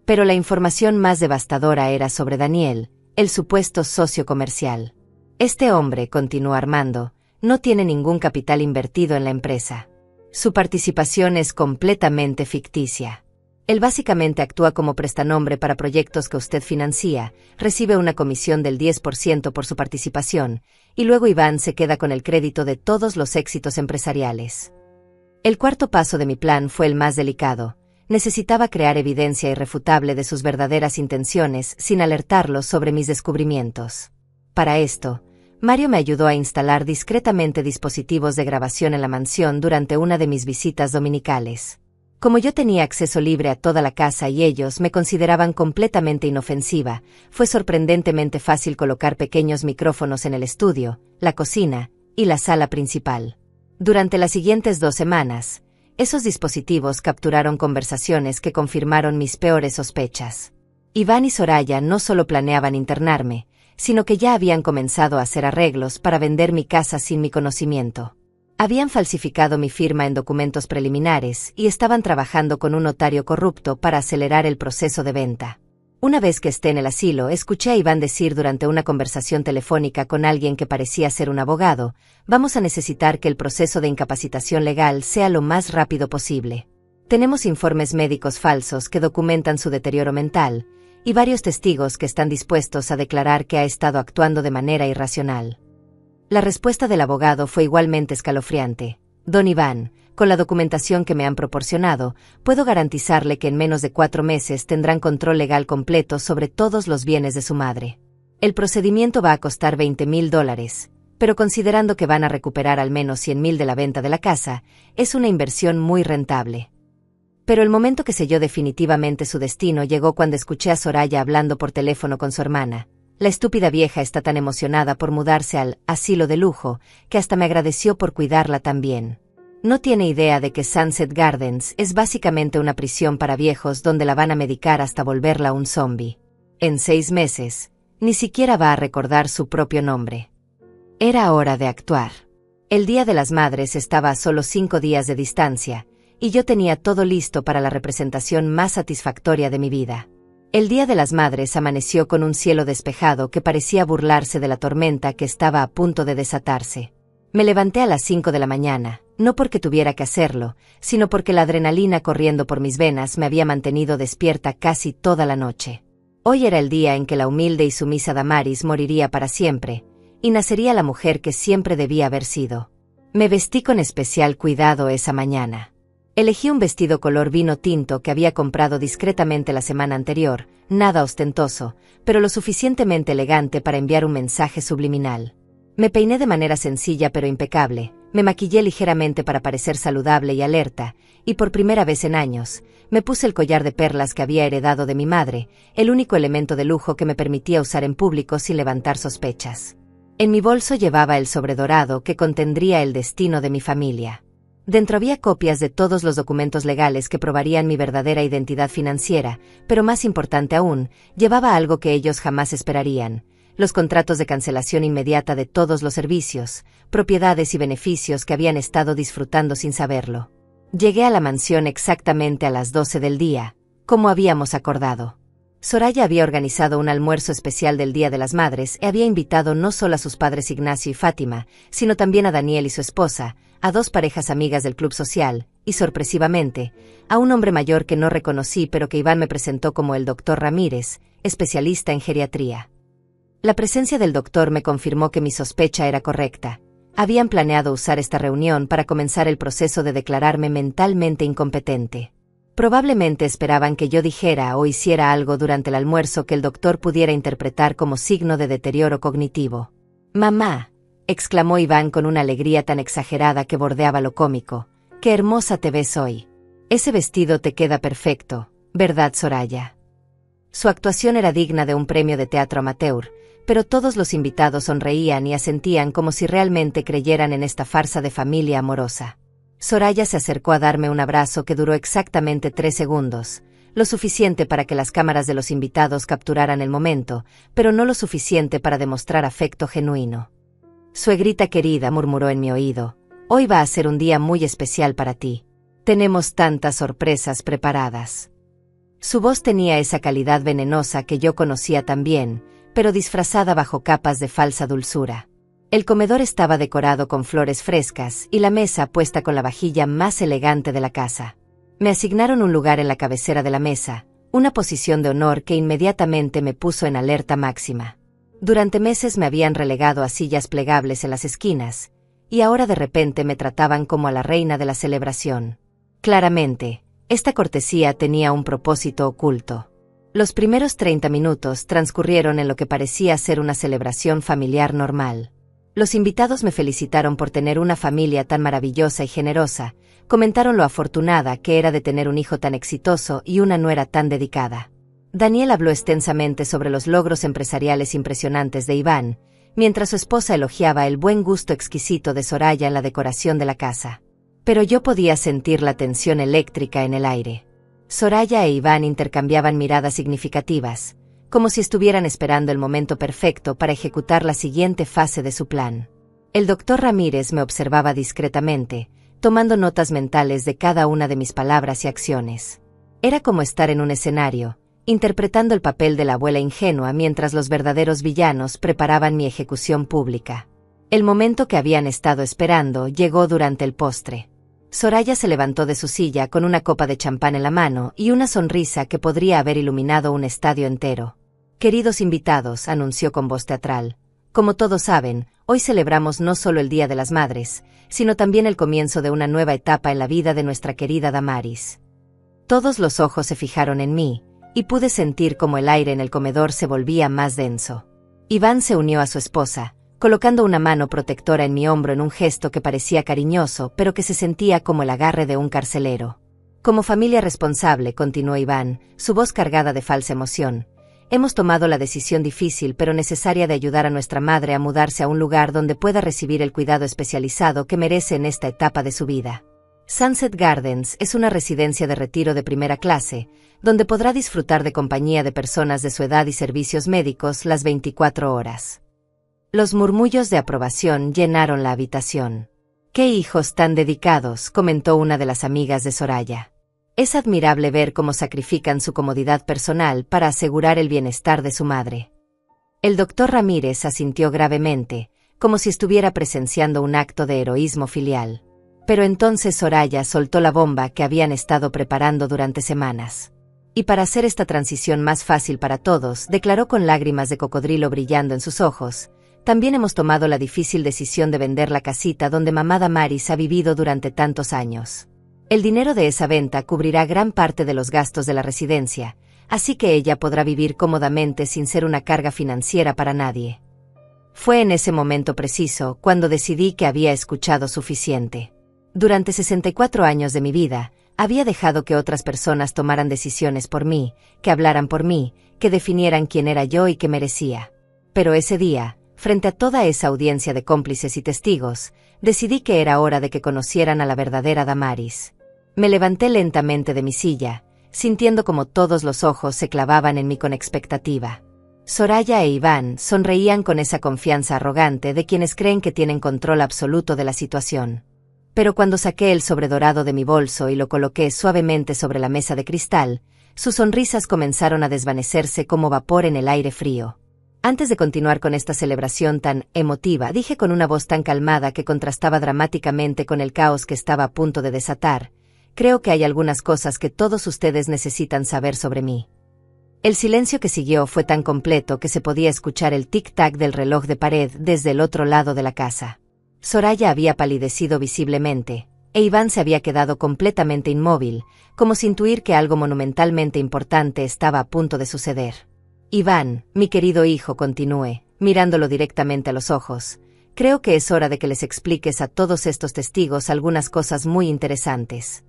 Pero la información más devastadora era sobre Daniel, el supuesto socio comercial. Este hombre, continuó Armando, no tiene ningún capital invertido en la empresa. Su participación es completamente ficticia. Él básicamente actúa como prestanombre para proyectos que usted financia, recibe una comisión del 10% por su participación, y luego Iván se queda con el crédito de todos los éxitos empresariales. El cuarto paso de mi plan fue el más delicado. Necesitaba crear evidencia irrefutable de sus verdaderas intenciones sin alertarlos sobre mis descubrimientos. Para esto, Mario me ayudó a instalar discretamente dispositivos de grabación en la mansión durante una de mis visitas dominicales. Como yo tenía acceso libre a toda la casa y ellos me consideraban completamente inofensiva, fue sorprendentemente fácil colocar pequeños micrófonos en el estudio, la cocina y la sala principal. Durante las siguientes 2 semanas, esos dispositivos capturaron conversaciones que confirmaron mis peores sospechas. Iván y Soraya no solo planeaban internarme, sino que ya habían comenzado a hacer arreglos para vender mi casa sin mi conocimiento. Habían falsificado mi firma en documentos preliminares y estaban trabajando con un notario corrupto para acelerar el proceso de venta. Una vez que esté en el asilo, escuché a Iván decir durante una conversación telefónica con alguien que parecía ser un abogado: vamos a necesitar que el proceso de incapacitación legal sea lo más rápido posible. Tenemos informes médicos falsos que documentan su deterioro mental, y varios testigos que están dispuestos a declarar que ha estado actuando de manera irracional. La respuesta del abogado fue igualmente escalofriante. Don Iván, con la documentación que me han proporcionado, puedo garantizarle que en menos de 4 meses tendrán control legal completo sobre todos los bienes de su madre. El procedimiento va a costar $20,000, pero considerando que van a recuperar al menos $100,000 de la venta de la casa, es una inversión muy rentable. Pero el momento que selló definitivamente su destino llegó cuando escuché a Soraya hablando por teléfono con su hermana. La estúpida vieja está tan emocionada por mudarse al asilo de lujo, que hasta me agradeció por cuidarla tan bien. No tiene idea de que Sunset Gardens es básicamente una prisión para viejos donde la van a medicar hasta volverla un zombie. En 6 meses, ni siquiera va a recordar su propio nombre. Era hora de actuar. El Día de las Madres estaba a solo 5 días de distancia, y yo tenía todo listo para la representación más satisfactoria de mi vida. El Día de las Madres amaneció con un cielo despejado que parecía burlarse de la tormenta que estaba a punto de desatarse. Me levanté a las 5 de la mañana, no porque tuviera que hacerlo, sino porque la adrenalina corriendo por mis venas me había mantenido despierta casi toda la noche. Hoy era el día en que la humilde y sumisa Damaris moriría para siempre, y nacería la mujer que siempre debía haber sido. Me vestí con especial cuidado esa mañana. Elegí un vestido color vino tinto que había comprado discretamente la semana anterior, nada ostentoso, pero lo suficientemente elegante para enviar un mensaje subliminal. Me peiné de manera sencilla pero impecable, me maquillé ligeramente para parecer saludable y alerta, y por primera vez en años, me puse el collar de perlas que había heredado de mi madre, el único elemento de lujo que me permitía usar en público sin levantar sospechas. En mi bolso llevaba el sobre dorado que contendría el destino de mi familia. Dentro había copias de todos los documentos legales que probarían mi verdadera identidad financiera, pero más importante aún, llevaba algo que ellos jamás esperarían: los contratos de cancelación inmediata de todos los servicios, propiedades y beneficios que habían estado disfrutando sin saberlo. Llegué a la mansión exactamente a las 12 del día, como habíamos acordado. Soraya había organizado un almuerzo especial del Día de las Madres y había invitado no solo a sus padres Ignacio y Fátima, sino también a Daniel y su esposa, a 2 parejas amigas del club social, y sorpresivamente, a un hombre mayor que no reconocí pero que Iván me presentó como el Dr. Ramírez, especialista en geriatría. La presencia del doctor me confirmó que mi sospecha era correcta. Habían planeado usar esta reunión para comenzar el proceso de declararme mentalmente incompetente. Probablemente esperaban que yo dijera o hiciera algo durante el almuerzo que el doctor pudiera interpretar como signo de deterioro cognitivo. «Mamá», exclamó Iván con una alegría tan exagerada que bordeaba lo cómico, «qué hermosa te ves hoy. Ese vestido te queda perfecto, ¿verdad, Soraya?». Su actuación era digna de un premio de teatro amateur, pero todos los invitados sonreían y asentían como si realmente creyeran en esta farsa de familia amorosa. Soraya se acercó a darme un abrazo que duró exactamente 3 segundos, lo suficiente para que las cámaras de los invitados capturaran el momento, pero no lo suficiente para demostrar afecto genuino. «Suegrita querida», murmuró en mi oído, «hoy va a ser un día muy especial para ti. Tenemos tantas sorpresas preparadas». Su voz tenía esa calidad venenosa que yo conocía tan bien, pero disfrazada bajo capas de falsa dulzura. El comedor estaba decorado con flores frescas y la mesa puesta con la vajilla más elegante de la casa. Me asignaron un lugar en la cabecera de la mesa, una posición de honor que inmediatamente me puso en alerta máxima. Durante meses me habían relegado a sillas plegables en las esquinas, y ahora de repente me trataban como a la reina de la celebración. Claramente, esta cortesía tenía un propósito oculto. Los primeros 30 minutos transcurrieron en lo que parecía ser una celebración familiar normal. Los invitados me felicitaron por tener una familia tan maravillosa y generosa, comentaron lo afortunada que era de tener un hijo tan exitoso y una nuera tan dedicada. Daniel habló extensamente sobre los logros empresariales impresionantes de Iván, mientras su esposa elogiaba el buen gusto exquisito de Soraya en la decoración de la casa. Pero yo podía sentir la tensión eléctrica en el aire. Soraya e Iván intercambiaban miradas significativas, como si estuvieran esperando el momento perfecto para ejecutar la siguiente fase de su plan. El doctor Ramírez me observaba discretamente, tomando notas mentales de cada una de mis palabras y acciones. Era como estar en un escenario, interpretando el papel de la abuela ingenua mientras los verdaderos villanos preparaban mi ejecución pública. El momento que habían estado esperando llegó durante el postre. Soraya se levantó de su silla con una copa de champán en la mano y una sonrisa que podría haber iluminado un estadio entero. «Queridos invitados», anunció con voz teatral, «como todos saben, hoy celebramos no solo el Día de las Madres, sino también el comienzo de una nueva etapa en la vida de nuestra querida Damaris». Todos los ojos se fijaron en mí, y pude sentir como el aire en el comedor se volvía más denso. Iván se unió a su esposa, colocando una mano protectora en mi hombro en un gesto que parecía cariñoso pero que se sentía como el agarre de un carcelero. «Como familia responsable», continuó Iván, su voz cargada de falsa emoción, «hemos tomado la decisión difícil pero necesaria de ayudar a nuestra madre a mudarse a un lugar donde pueda recibir el cuidado especializado que merece en esta etapa de su vida. Sunset Gardens es una residencia de retiro de primera clase, donde podrá disfrutar de compañía de personas de su edad y servicios médicos las 24 horas. Los murmullos de aprobación llenaron la habitación. «¡Qué hijos tan dedicados!», comentó una de las amigas de Soraya. «Es admirable ver cómo sacrifican su comodidad personal para asegurar el bienestar de su madre». El doctor Ramírez asintió gravemente, como si estuviera presenciando un acto de heroísmo filial. Pero entonces Soraya soltó la bomba que habían estado preparando durante semanas. Y para hacer esta transición más fácil para todos, declaró con lágrimas de cocodrilo brillando en sus ojos, «también hemos tomado la difícil decisión de vender la casita donde mamá Damaris ha vivido durante tantos años. El dinero de esa venta cubrirá gran parte de los gastos de la residencia, así que ella podrá vivir cómodamente sin ser una carga financiera para nadie». Fue en ese momento preciso cuando decidí que había escuchado suficiente. Durante 64 años de mi vida, había dejado que otras personas tomaran decisiones por mí, que hablaran por mí, que definieran quién era yo y qué merecía. Pero ese día, frente a toda esa audiencia de cómplices y testigos, decidí que era hora de que conocieran a la verdadera Damaris. Me levanté lentamente de mi silla, sintiendo como todos los ojos se clavaban en mí con expectativa. Soraya e Iván sonreían con esa confianza arrogante de quienes creen que tienen control absoluto de la situación. Pero cuando saqué el sobredorado de mi bolso y lo coloqué suavemente sobre la mesa de cristal, sus sonrisas comenzaron a desvanecerse como vapor en el aire frío. Antes de continuar con esta celebración tan emotiva, dije con una voz tan calmada que contrastaba dramáticamente con el caos que estaba a punto de desatar, «creo que hay algunas cosas que todos ustedes necesitan saber sobre mí». El silencio que siguió fue tan completo que se podía escuchar el tic-tac del reloj de pared desde el otro lado de la casa. Soraya había palidecido visiblemente, e Iván se había quedado completamente inmóvil, como sin intuir que algo monumentalmente importante estaba a punto de suceder. «Iván, mi querido hijo», continué, mirándolo directamente a los ojos, «creo que es hora de que les expliques a todos estos testigos algunas cosas muy interesantes».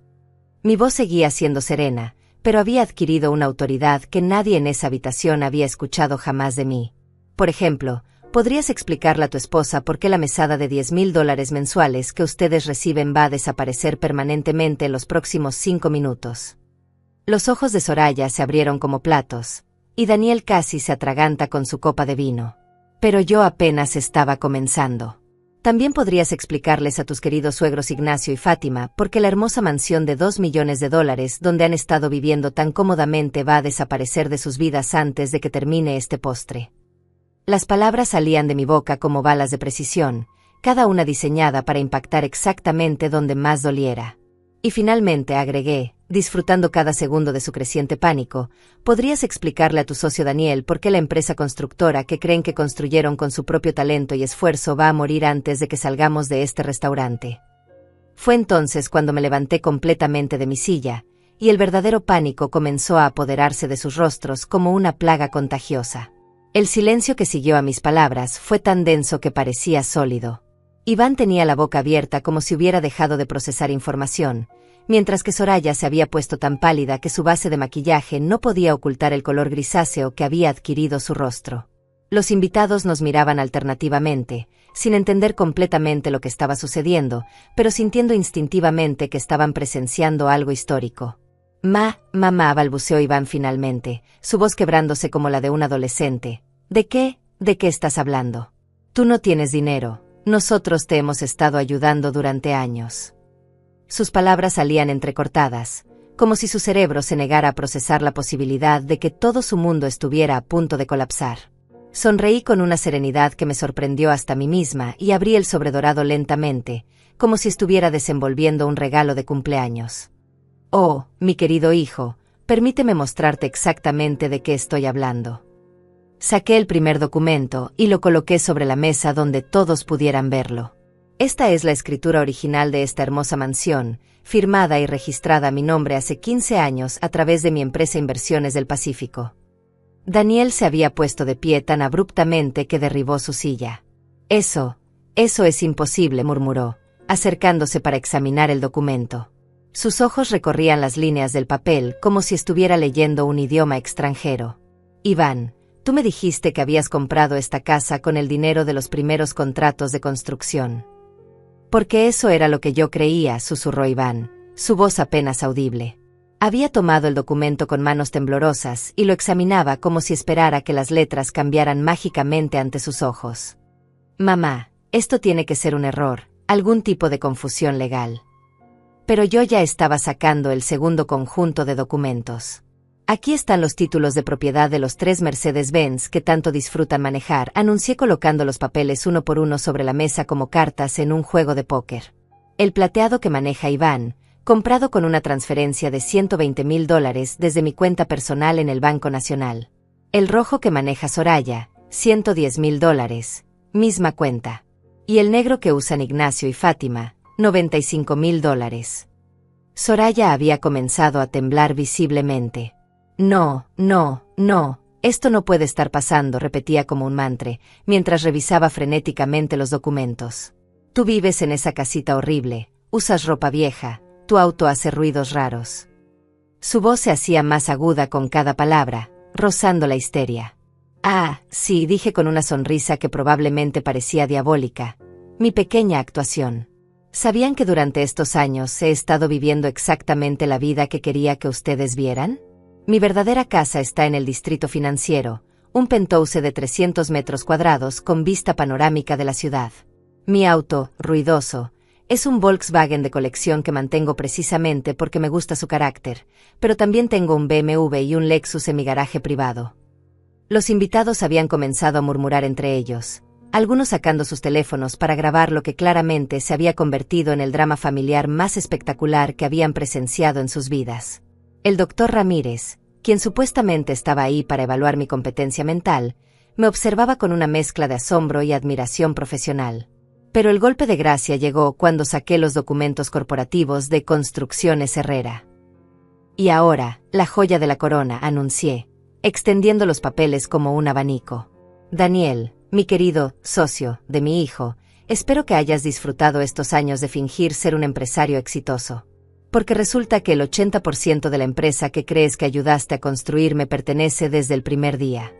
Mi voz seguía siendo serena, pero había adquirido una autoridad que nadie en esa habitación había escuchado jamás de mí. «Por ejemplo, ¿podrías explicarle a tu esposa por qué la mesada de $10,000 mensuales que ustedes reciben va a desaparecer permanentemente en los próximos 5 minutos?» Los ojos de Soraya se abrieron como platos, y Daniel casi se atraganta con su copa de vino. Pero yo apenas estaba comenzando. «También podrías explicarles a tus queridos suegros Ignacio y Fátima por qué la hermosa mansión de $2 millones donde han estado viviendo tan cómodamente va a desaparecer de sus vidas antes de que termine este postre». Las palabras salían de mi boca como balas de precisión, cada una diseñada para impactar exactamente donde más doliera. Y finalmente agregué, disfrutando cada segundo de su creciente pánico, ¿podrías explicarle a tu socio Daniel por qué la empresa constructora que creen que construyeron con su propio talento y esfuerzo va a morir antes de que salgamos de este restaurante? Fue entonces cuando me levanté completamente de mi silla, y el verdadero pánico comenzó a apoderarse de sus rostros como una plaga contagiosa. El silencio que siguió a mis palabras fue tan denso que parecía sólido. Iván tenía la boca abierta como si hubiera dejado de procesar información, mientras que Soraya se había puesto tan pálida que su base de maquillaje no podía ocultar el color grisáceo que había adquirido su rostro. Los invitados nos miraban alternativamente, sin entender completamente lo que estaba sucediendo, pero sintiendo instintivamente que estaban presenciando algo histórico. Mamá, balbuceó Iván finalmente, su voz quebrándose como la de un adolescente. ¿De qué estás hablando? Tú no tienes dinero, nosotros te hemos estado ayudando durante años. Sus palabras salían entrecortadas, como si su cerebro se negara a procesar la posibilidad de que todo su mundo estuviera a punto de colapsar. Sonreí con una serenidad que me sorprendió hasta a mí misma y abrí el sobredorado lentamente, como si estuviera desenvolviendo un regalo de cumpleaños. Oh, mi querido hijo, permíteme mostrarte exactamente de qué estoy hablando. Saqué el primer documento y lo coloqué sobre la mesa donde todos pudieran verlo. Esta es la escritura original de esta hermosa mansión, firmada y registrada a mi nombre hace 15 años a través de mi empresa Inversiones del Pacífico. Daniel se había puesto de pie tan abruptamente que derribó su silla. Eso es imposible, murmuró, acercándose para examinar el documento. Sus ojos recorrían las líneas del papel como si estuviera leyendo un idioma extranjero. Iván, tú me dijiste que habías comprado esta casa con el dinero de los primeros contratos de construcción. Porque eso era lo que yo creía, susurró Iván, su voz apenas audible. Había tomado el documento con manos temblorosas y lo examinaba como si esperara que las letras cambiaran mágicamente ante sus ojos. Mamá, esto tiene que ser un error, algún tipo de confusión legal. Pero yo ya estaba sacando el segundo conjunto de documentos. Aquí están los títulos de propiedad de los 3 Mercedes-Benz que tanto disfrutan manejar, anuncié colocando los papeles uno por uno sobre la mesa como cartas en un juego de póker. El plateado que maneja Iván, comprado con una transferencia de $120,000 desde mi cuenta personal en el Banco Nacional. El rojo que maneja Soraya, $110,000, misma cuenta. Y el negro que usan Ignacio y Fátima, $95,000. Soraya había comenzado a temblar visiblemente. No, esto no puede estar pasando, repetía como un mantra, mientras revisaba frenéticamente los documentos. Tú vives en esa casita horrible, usas ropa vieja, tu auto hace ruidos raros. Su voz se hacía más aguda con cada palabra, rozando la histeria. Ah, sí, dije con una sonrisa que probablemente parecía diabólica. Mi pequeña actuación. ¿Sabían que durante estos años he estado viviendo exactamente la vida que quería que ustedes vieran? Mi verdadera casa está en el distrito financiero, un penthouse de 300 metros cuadrados con vista panorámica de la ciudad. Mi auto, ruidoso, es un Volkswagen de colección que mantengo precisamente porque me gusta su carácter, pero también tengo un BMW y un Lexus en mi garaje privado. Los invitados habían comenzado a murmurar entre ellos, algunos sacando sus teléfonos para grabar lo que claramente se había convertido en el drama familiar más espectacular que habían presenciado en sus vidas. El doctor Ramírez, quien supuestamente estaba ahí para evaluar mi competencia mental, me observaba con una mezcla de asombro y admiración profesional. Pero el golpe de gracia llegó cuando saqué los documentos corporativos de Construcciones Herrera. Y ahora, la joya de la corona, anuncié, extendiendo los papeles como un abanico. Daniel, mi querido socio de mi hijo, espero que hayas disfrutado estos años de fingir ser un empresario exitoso. Porque resulta que el 80% de la empresa que crees que ayudaste a construir me pertenece desde el primer día.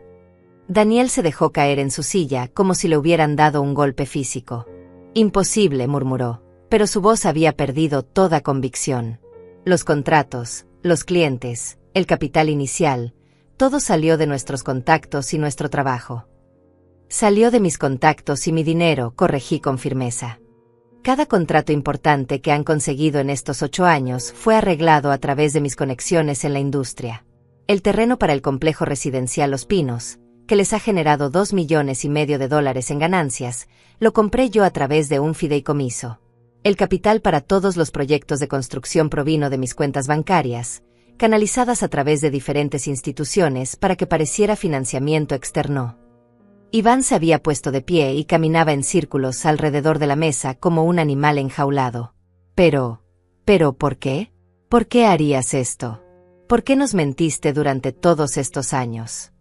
Daniel se dejó caer en su silla como si le hubieran dado un golpe físico. Imposible, murmuró, pero su voz había perdido toda convicción. Los contratos, los clientes, el capital inicial, todo salió de nuestros contactos y nuestro trabajo. Salió de mis contactos y mi dinero, corregí con firmeza. Cada contrato importante que han conseguido en estos 8 años fue arreglado a través de mis conexiones en la industria. El terreno para el complejo residencial Los Pinos, que les ha generado $2,5 millones en ganancias, lo compré yo a través de un fideicomiso. El capital para todos los proyectos de construcción provino de mis cuentas bancarias, canalizadas a través de diferentes instituciones para que pareciera financiamiento externo. Iván se había puesto de pie y caminaba en círculos alrededor de la mesa como un animal enjaulado. Pero, ¿por qué? ¿Por qué harías esto? ¿Por qué nos mentiste durante todos estos años?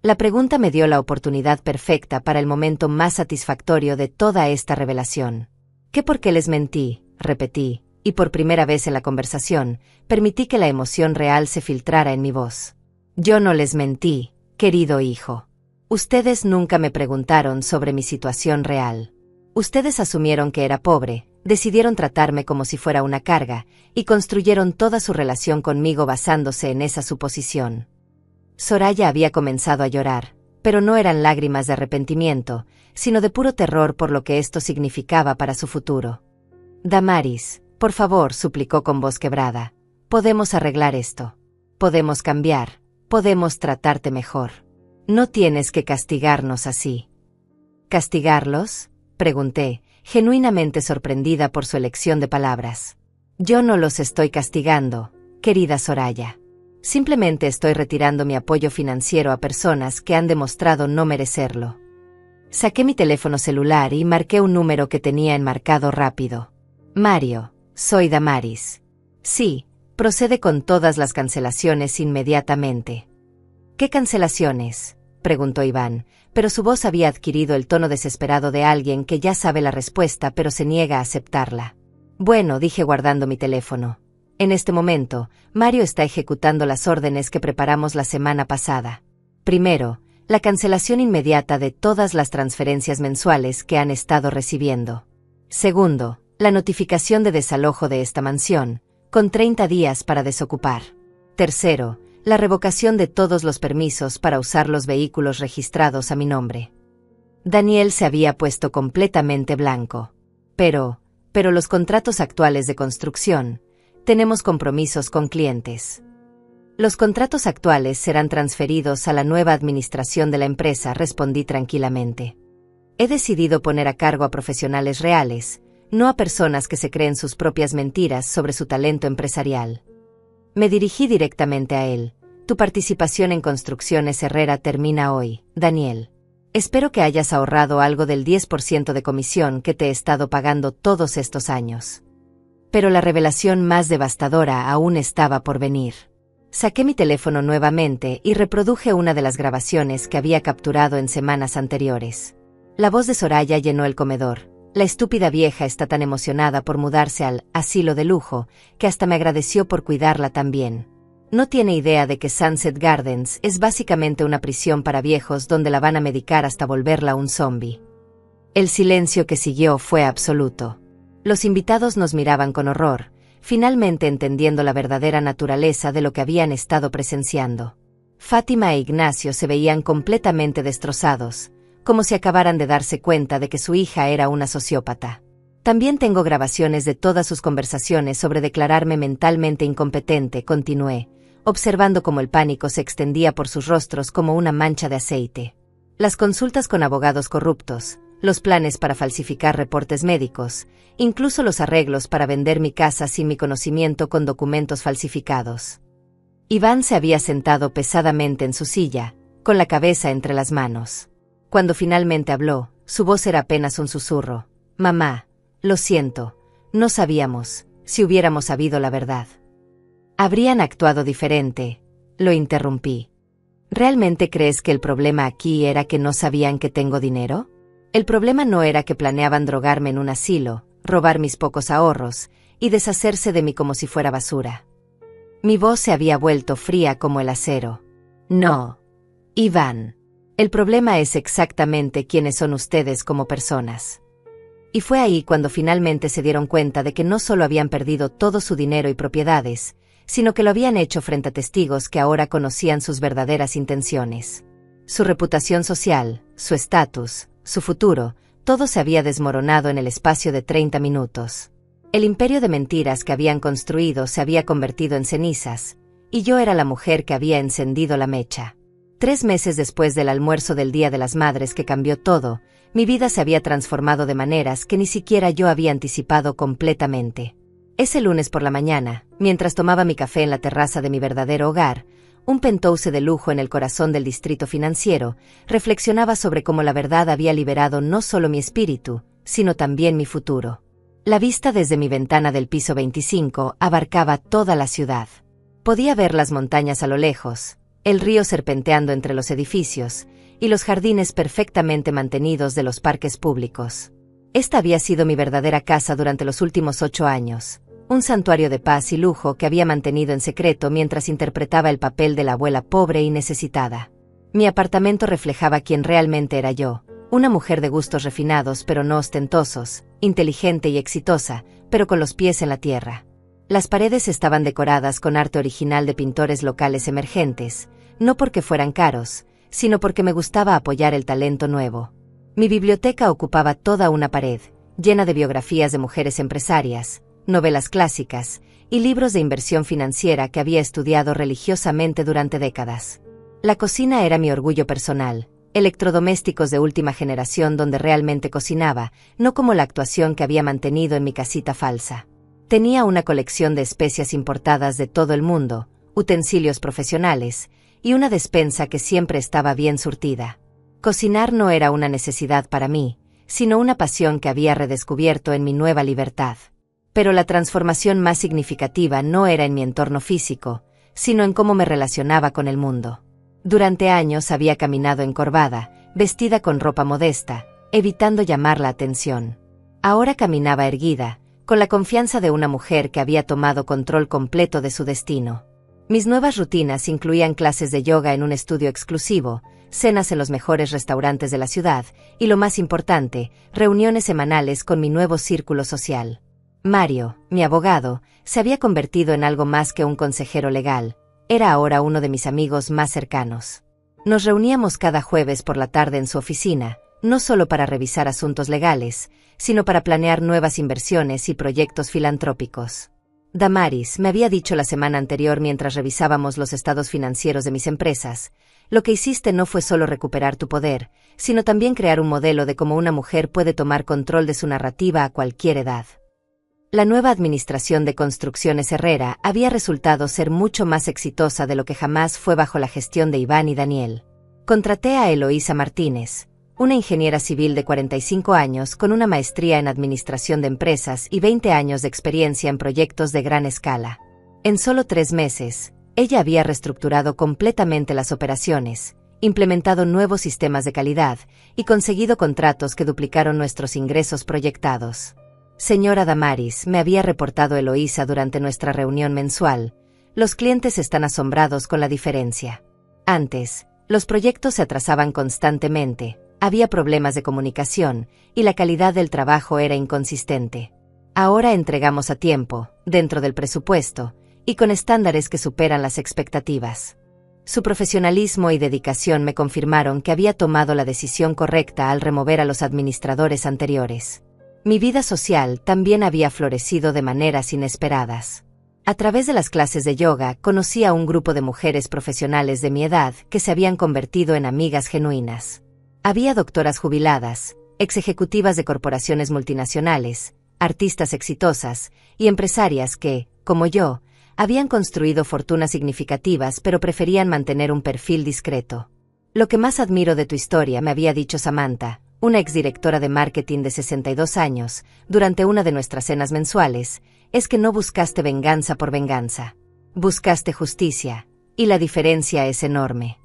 La pregunta me dio la oportunidad perfecta para el momento más satisfactorio de toda esta revelación. ¿Qué por qué les mentí? Repetí, y por primera vez en la conversación, permití que la emoción real se filtrara en mi voz. Yo no les mentí, querido hijo. Ustedes nunca me preguntaron sobre mi situación real. Ustedes asumieron que era pobre, decidieron tratarme como si fuera una carga, y construyeron toda su relación conmigo basándose en esa suposición. Soraya había comenzado a llorar, pero no eran lágrimas de arrepentimiento, sino de puro terror por lo que esto significaba para su futuro. Damaris, por favor, suplicó con voz quebrada. Podemos arreglar esto. Podemos cambiar. Podemos tratarte mejor. No tienes que castigarnos así. ¿Castigarlos? Pregunté, genuinamente sorprendida por su elección de palabras. Yo no los estoy castigando, querida Soraya. Simplemente estoy retirando mi apoyo financiero a personas que han demostrado no merecerlo. Saqué mi teléfono celular y marqué un número que tenía enmarcado rápido. Mario, soy Damaris. Sí, procede con todas las cancelaciones inmediatamente. ¿Qué cancelaciones?, preguntó Iván, pero su voz había adquirido el tono desesperado de alguien que ya sabe la respuesta pero se niega a aceptarla. Bueno, dije guardando mi teléfono. En este momento, Mario está ejecutando las órdenes que preparamos la semana pasada. Primero, la cancelación inmediata de todas las transferencias mensuales que han estado recibiendo. Segundo, la notificación de desalojo de esta mansión, con 30 días para desocupar. Tercero, la revocación de todos los permisos para usar los vehículos registrados a mi nombre. Daniel se había puesto completamente blanco. Pero los contratos actuales de construcción, tenemos compromisos con clientes. Los contratos actuales serán transferidos a la nueva administración de la empresa, respondí tranquilamente. He decidido poner a cargo a profesionales reales, no a personas que se creen sus propias mentiras sobre su talento empresarial. Me dirigí directamente a él. Tu participación en Construcciones Herrera termina hoy, Daniel. Espero que hayas ahorrado algo del 10% de comisión que te he estado pagando todos estos años. Pero la revelación más devastadora aún estaba por venir. Saqué mi teléfono nuevamente y reproduje una de las grabaciones que había capturado en semanas anteriores. La voz de Soraya llenó el comedor. La estúpida vieja está tan emocionada por mudarse al asilo de lujo, que hasta me agradeció por cuidarla también. No tiene idea de que Sunset Gardens es básicamente una prisión para viejos donde la van a medicar hasta volverla un zombie. El silencio que siguió fue absoluto. Los invitados nos miraban con horror, finalmente entendiendo la verdadera naturaleza de lo que habían estado presenciando. Fátima e Ignacio se veían completamente destrozados, como si acabaran de darse cuenta de que su hija era una sociópata. También tengo grabaciones de todas sus conversaciones sobre declararme mentalmente incompetente, continué, observando cómo el pánico se extendía por sus rostros como una mancha de aceite. Las consultas con abogados corruptos, los planes para falsificar reportes médicos, incluso los arreglos para vender mi casa sin mi conocimiento con documentos falsificados. Iván se había sentado pesadamente en su silla, con la cabeza entre las manos. Cuando finalmente habló, su voz era apenas un susurro. Mamá, lo siento, no sabíamos, si hubiéramos sabido la verdad. Habrían actuado diferente, lo interrumpí. ¿Realmente crees que el problema aquí era que no sabían que tengo dinero? El problema no era que planeaban drogarme en un asilo, robar mis pocos ahorros, y deshacerse de mí como si fuera basura. Mi voz se había vuelto fría como el acero. No, Iván. El problema es exactamente quiénes son ustedes como personas. Y fue ahí cuando finalmente se dieron cuenta de que no solo habían perdido todo su dinero y propiedades, sino que lo habían hecho frente a testigos que ahora conocían sus verdaderas intenciones. Su reputación social, su estatus, su futuro, todo se había desmoronado en el espacio de 30 minutos. El imperio de mentiras que habían construido se había convertido en cenizas, y yo era la mujer que había encendido la mecha. 3 meses después del almuerzo del Día de las Madres que cambió todo, mi vida se había transformado de maneras que ni siquiera yo había anticipado completamente. Ese lunes por la mañana, mientras tomaba mi café en la terraza de mi verdadero hogar, un penthouse de lujo en el corazón del distrito financiero, reflexionaba sobre cómo la verdad había liberado no solo mi espíritu, sino también mi futuro. La vista desde mi ventana del piso 25 abarcaba toda la ciudad. Podía ver las montañas a lo lejos, el río serpenteando entre los edificios, y los jardines perfectamente mantenidos de los parques públicos. Esta había sido mi verdadera casa durante los últimos 8 años. Un santuario de paz y lujo que había mantenido en secreto mientras interpretaba el papel de la abuela pobre y necesitada. Mi apartamento reflejaba quién realmente era yo, una mujer de gustos refinados pero no ostentosos, inteligente y exitosa, pero con los pies en la tierra. Las paredes estaban decoradas con arte original de pintores locales emergentes, no porque fueran caros, sino porque me gustaba apoyar el talento nuevo. Mi biblioteca ocupaba toda una pared, llena de biografías de mujeres empresarias, novelas clásicas y libros de inversión financiera que había estudiado religiosamente durante décadas. La cocina era mi orgullo personal, electrodomésticos de última generación donde realmente cocinaba, no como la actuación que había mantenido en mi casita falsa. Tenía una colección de especias importadas de todo el mundo, utensilios profesionales, y una despensa que siempre estaba bien surtida. Cocinar no era una necesidad para mí, sino una pasión que había redescubierto en mi nueva libertad. Pero la transformación más significativa no era en mi entorno físico, sino en cómo me relacionaba con el mundo. Durante años había caminado encorvada, vestida con ropa modesta, evitando llamar la atención. Ahora caminaba erguida, con la confianza de una mujer que había tomado control completo de su destino. Mis nuevas rutinas incluían clases de yoga en un estudio exclusivo, cenas en los mejores restaurantes de la ciudad y, lo más importante, reuniones semanales con mi nuevo círculo social. Mario, mi abogado, se había convertido en algo más que un consejero legal. Era ahora uno de mis amigos más cercanos. Nos reuníamos cada jueves por la tarde en su oficina, no solo para revisar asuntos legales, sino para planear nuevas inversiones y proyectos filantrópicos. Damaris me había dicho la semana anterior mientras revisábamos los estados financieros de mis empresas: lo que hiciste no fue solo recuperar tu poder, sino también crear un modelo de cómo una mujer puede tomar control de su narrativa a cualquier edad. La nueva administración de Construcciones Herrera había resultado ser mucho más exitosa de lo que jamás fue bajo la gestión de Iván y Daniel. Contraté a Eloísa Martínez, una ingeniera civil de 45 años con una maestría en administración de empresas y 20 años de experiencia en proyectos de gran escala. En solo 3 meses, ella había reestructurado completamente las operaciones, implementado nuevos sistemas de calidad y conseguido contratos que duplicaron nuestros ingresos proyectados. Señora Damaris, me había reportado Eloísa durante nuestra reunión mensual, los clientes están asombrados con la diferencia. Antes, los proyectos se atrasaban constantemente, había problemas de comunicación y la calidad del trabajo era inconsistente. Ahora entregamos a tiempo, dentro del presupuesto, y con estándares que superan las expectativas. Su profesionalismo y dedicación me confirmaron que había tomado la decisión correcta al remover a los administradores anteriores. Mi vida social también había florecido de maneras inesperadas. A través de las clases de yoga conocí a un grupo de mujeres profesionales de mi edad que se habían convertido en amigas genuinas. Había doctoras jubiladas, ex-ejecutivas de corporaciones multinacionales, artistas exitosas y empresarias que, como yo, habían construido fortunas significativas pero preferían mantener un perfil discreto. Lo que más admiro de tu historia, me había dicho Samantha, una exdirectora de marketing de 62 años, durante una de nuestras cenas mensuales, es que no buscaste venganza por venganza. Buscaste justicia, y la diferencia es enorme.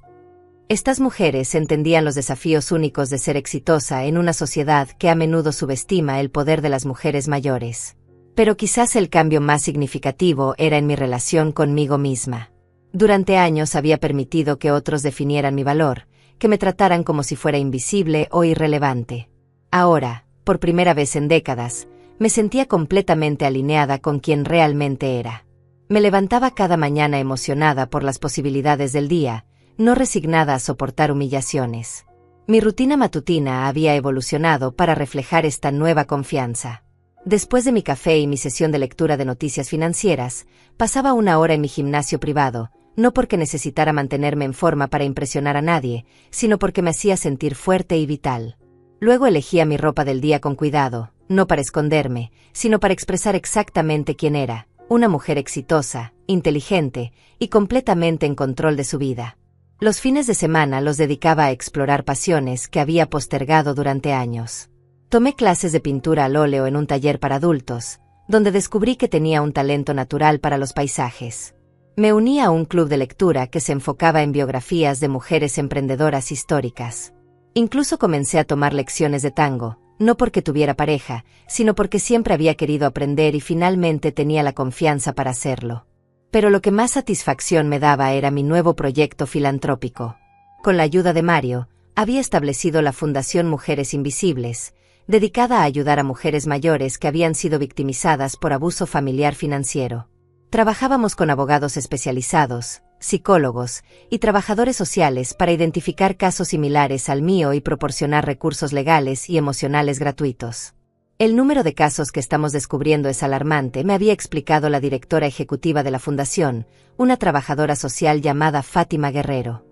Estas mujeres entendían los desafíos únicos de ser exitosa en una sociedad que a menudo subestima el poder de las mujeres mayores. Pero quizás el cambio más significativo era en mi relación conmigo misma. Durante años había permitido que otros definieran mi valor, que me trataran como si fuera invisible o irrelevante. Ahora, por primera vez en décadas, me sentía completamente alineada con quien realmente era. Me levantaba cada mañana emocionada por las posibilidades del día, no resignada a soportar humillaciones. Mi rutina matutina había evolucionado para reflejar esta nueva confianza. Después de mi café y mi sesión de lectura de noticias financieras, pasaba 1 hora en mi gimnasio privado, no porque necesitara mantenerme en forma para impresionar a nadie, sino porque me hacía sentir fuerte y vital. Luego elegía mi ropa del día con cuidado, no para esconderme, sino para expresar exactamente quién era, una mujer exitosa, inteligente y completamente en control de su vida. Los fines de semana los dedicaba a explorar pasiones que había postergado durante años. Tomé clases de pintura al óleo en un taller para adultos, donde descubrí que tenía un talento natural para los paisajes. Me uní a un club de lectura que se enfocaba en biografías de mujeres emprendedoras históricas. Incluso comencé a tomar lecciones de tango, no porque tuviera pareja, sino porque siempre había querido aprender y finalmente tenía la confianza para hacerlo. Pero lo que más satisfacción me daba era mi nuevo proyecto filantrópico. Con la ayuda de Mario, había establecido la Fundación Mujeres Invisibles, dedicada a ayudar a mujeres mayores que habían sido victimizadas por abuso familiar financiero. Trabajábamos con abogados especializados, psicólogos y trabajadores sociales para identificar casos similares al mío y proporcionar recursos legales y emocionales gratuitos. El número de casos que estamos descubriendo es alarmante, me había explicado la directora ejecutiva de la fundación, una trabajadora social llamada Fátima Guerrero.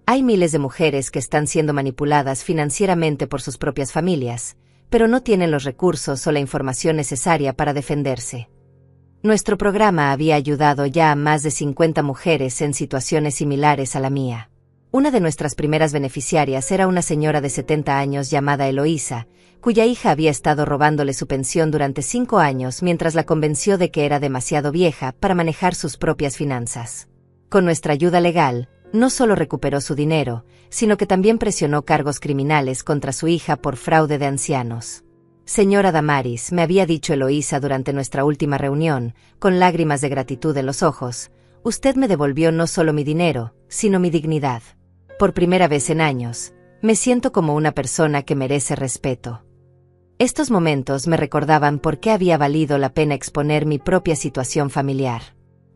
Hay miles de mujeres que están siendo manipuladas financieramente por sus propias familias, pero no tienen los recursos o la información necesaria para defenderse. Nuestro programa había ayudado ya a más de 50 mujeres en situaciones similares a la mía. Una de nuestras primeras beneficiarias era una señora de 70 años llamada Eloísa, cuya hija había estado robándole su pensión durante 5 años mientras la convenció de que era demasiado vieja para manejar sus propias finanzas. Con nuestra ayuda legal, no solo recuperó su dinero, sino que también presionó cargos criminales contra su hija por fraude de ancianos. Señora Damaris, me había dicho Eloísa durante nuestra última reunión, con lágrimas de gratitud en los ojos, usted me devolvió no solo mi dinero, sino mi dignidad. Por primera vez en años, me siento como una persona que merece respeto. Estos momentos me recordaban por qué había valido la pena exponer mi propia situación familiar.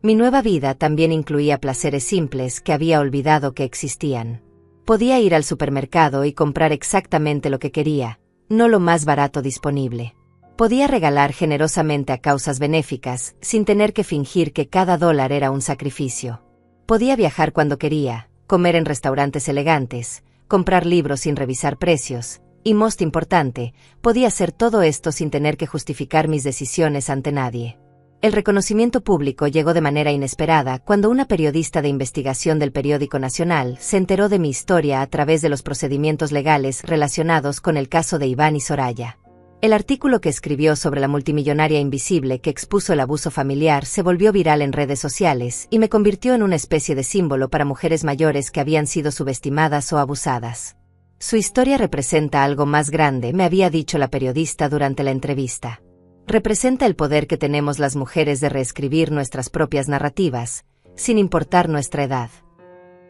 Mi nueva vida también incluía placeres simples que había olvidado que existían. Podía ir al supermercado y comprar exactamente lo que quería, no lo más barato disponible. Podía regalar generosamente a causas benéficas, sin tener que fingir que cada dólar era un sacrificio. Podía viajar cuando quería, comer en restaurantes elegantes, comprar libros sin revisar precios, y most importante, podía hacer todo esto sin tener que justificar mis decisiones ante nadie. El reconocimiento público llegó de manera inesperada cuando una periodista de investigación del periódico nacional se enteró de mi historia a través de los procedimientos legales relacionados con el caso de Iván y Soraya. El artículo que escribió sobre la multimillonaria invisible que expuso el abuso familiar se volvió viral en redes sociales y me convirtió en una especie de símbolo para mujeres mayores que habían sido subestimadas o abusadas. Su historia representa algo más grande, me había dicho la periodista durante la entrevista. Representa el poder que tenemos las mujeres de reescribir nuestras propias narrativas, sin importar nuestra edad.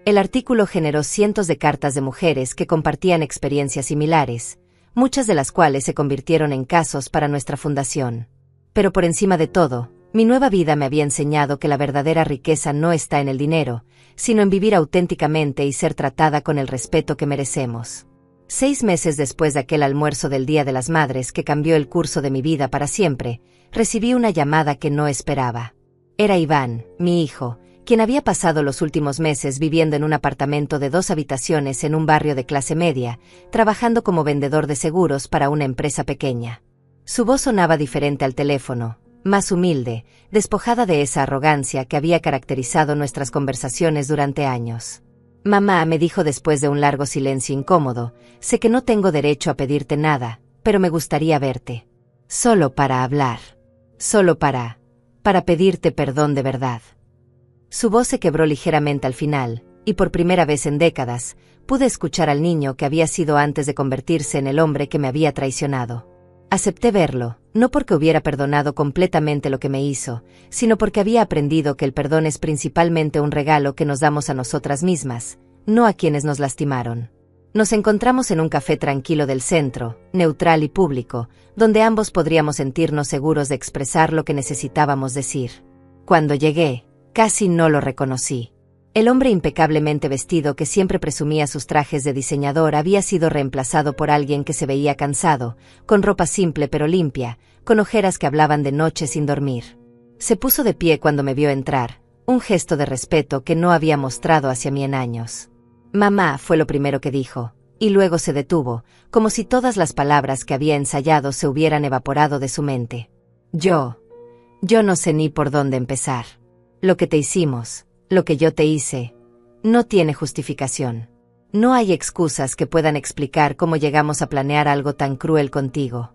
El artículo generó cientos de cartas de mujeres que compartían experiencias similares, muchas de las cuales se convirtieron en casos para nuestra fundación. Pero por encima de todo, mi nueva vida me había enseñado que la verdadera riqueza no está en el dinero, sino en vivir auténticamente y ser tratada con el respeto que merecemos. 6 meses después de aquel almuerzo del Día de las Madres que cambió el curso de mi vida para siempre, recibí una llamada que no esperaba. Era Iván, mi hijo, quien había pasado los últimos meses viviendo en un apartamento de 2 habitaciones en un barrio de clase media, trabajando como vendedor de seguros para una empresa pequeña. Su voz sonaba diferente al teléfono, más humilde, despojada de esa arrogancia que había caracterizado nuestras conversaciones durante años. Mamá, me dijo después de un largo silencio incómodo, sé que no tengo derecho a pedirte nada, pero me gustaría verte. Solo para hablar. Solo para pedirte perdón de verdad. Su voz se quebró ligeramente al final, y por primera vez en décadas, pude escuchar al niño que había sido antes de convertirse en el hombre que me había traicionado. Acepté verlo, no porque hubiera perdonado completamente lo que me hizo, sino porque había aprendido que el perdón es principalmente un regalo que nos damos a nosotras mismas, no a quienes nos lastimaron. Nos encontramos en un café tranquilo del centro, neutral y público, donde ambos podríamos sentirnos seguros de expresar lo que necesitábamos decir. Cuando llegué, casi no lo reconocí. El hombre impecablemente vestido que siempre presumía sus trajes de diseñador había sido reemplazado por alguien que se veía cansado, con ropa simple pero limpia, con ojeras que hablaban de noches sin dormir. Se puso de pie cuando me vio entrar, un gesto de respeto que no había mostrado hacia mí en años. Mamá, fue lo primero que dijo. Y luego se detuvo, como si todas las palabras que había ensayado se hubieran evaporado de su mente. Yo no sé ni por dónde empezar. Lo que te hicimos, lo que yo te hice, no tiene justificación. No hay excusas que puedan explicar cómo llegamos a planear algo tan cruel contigo.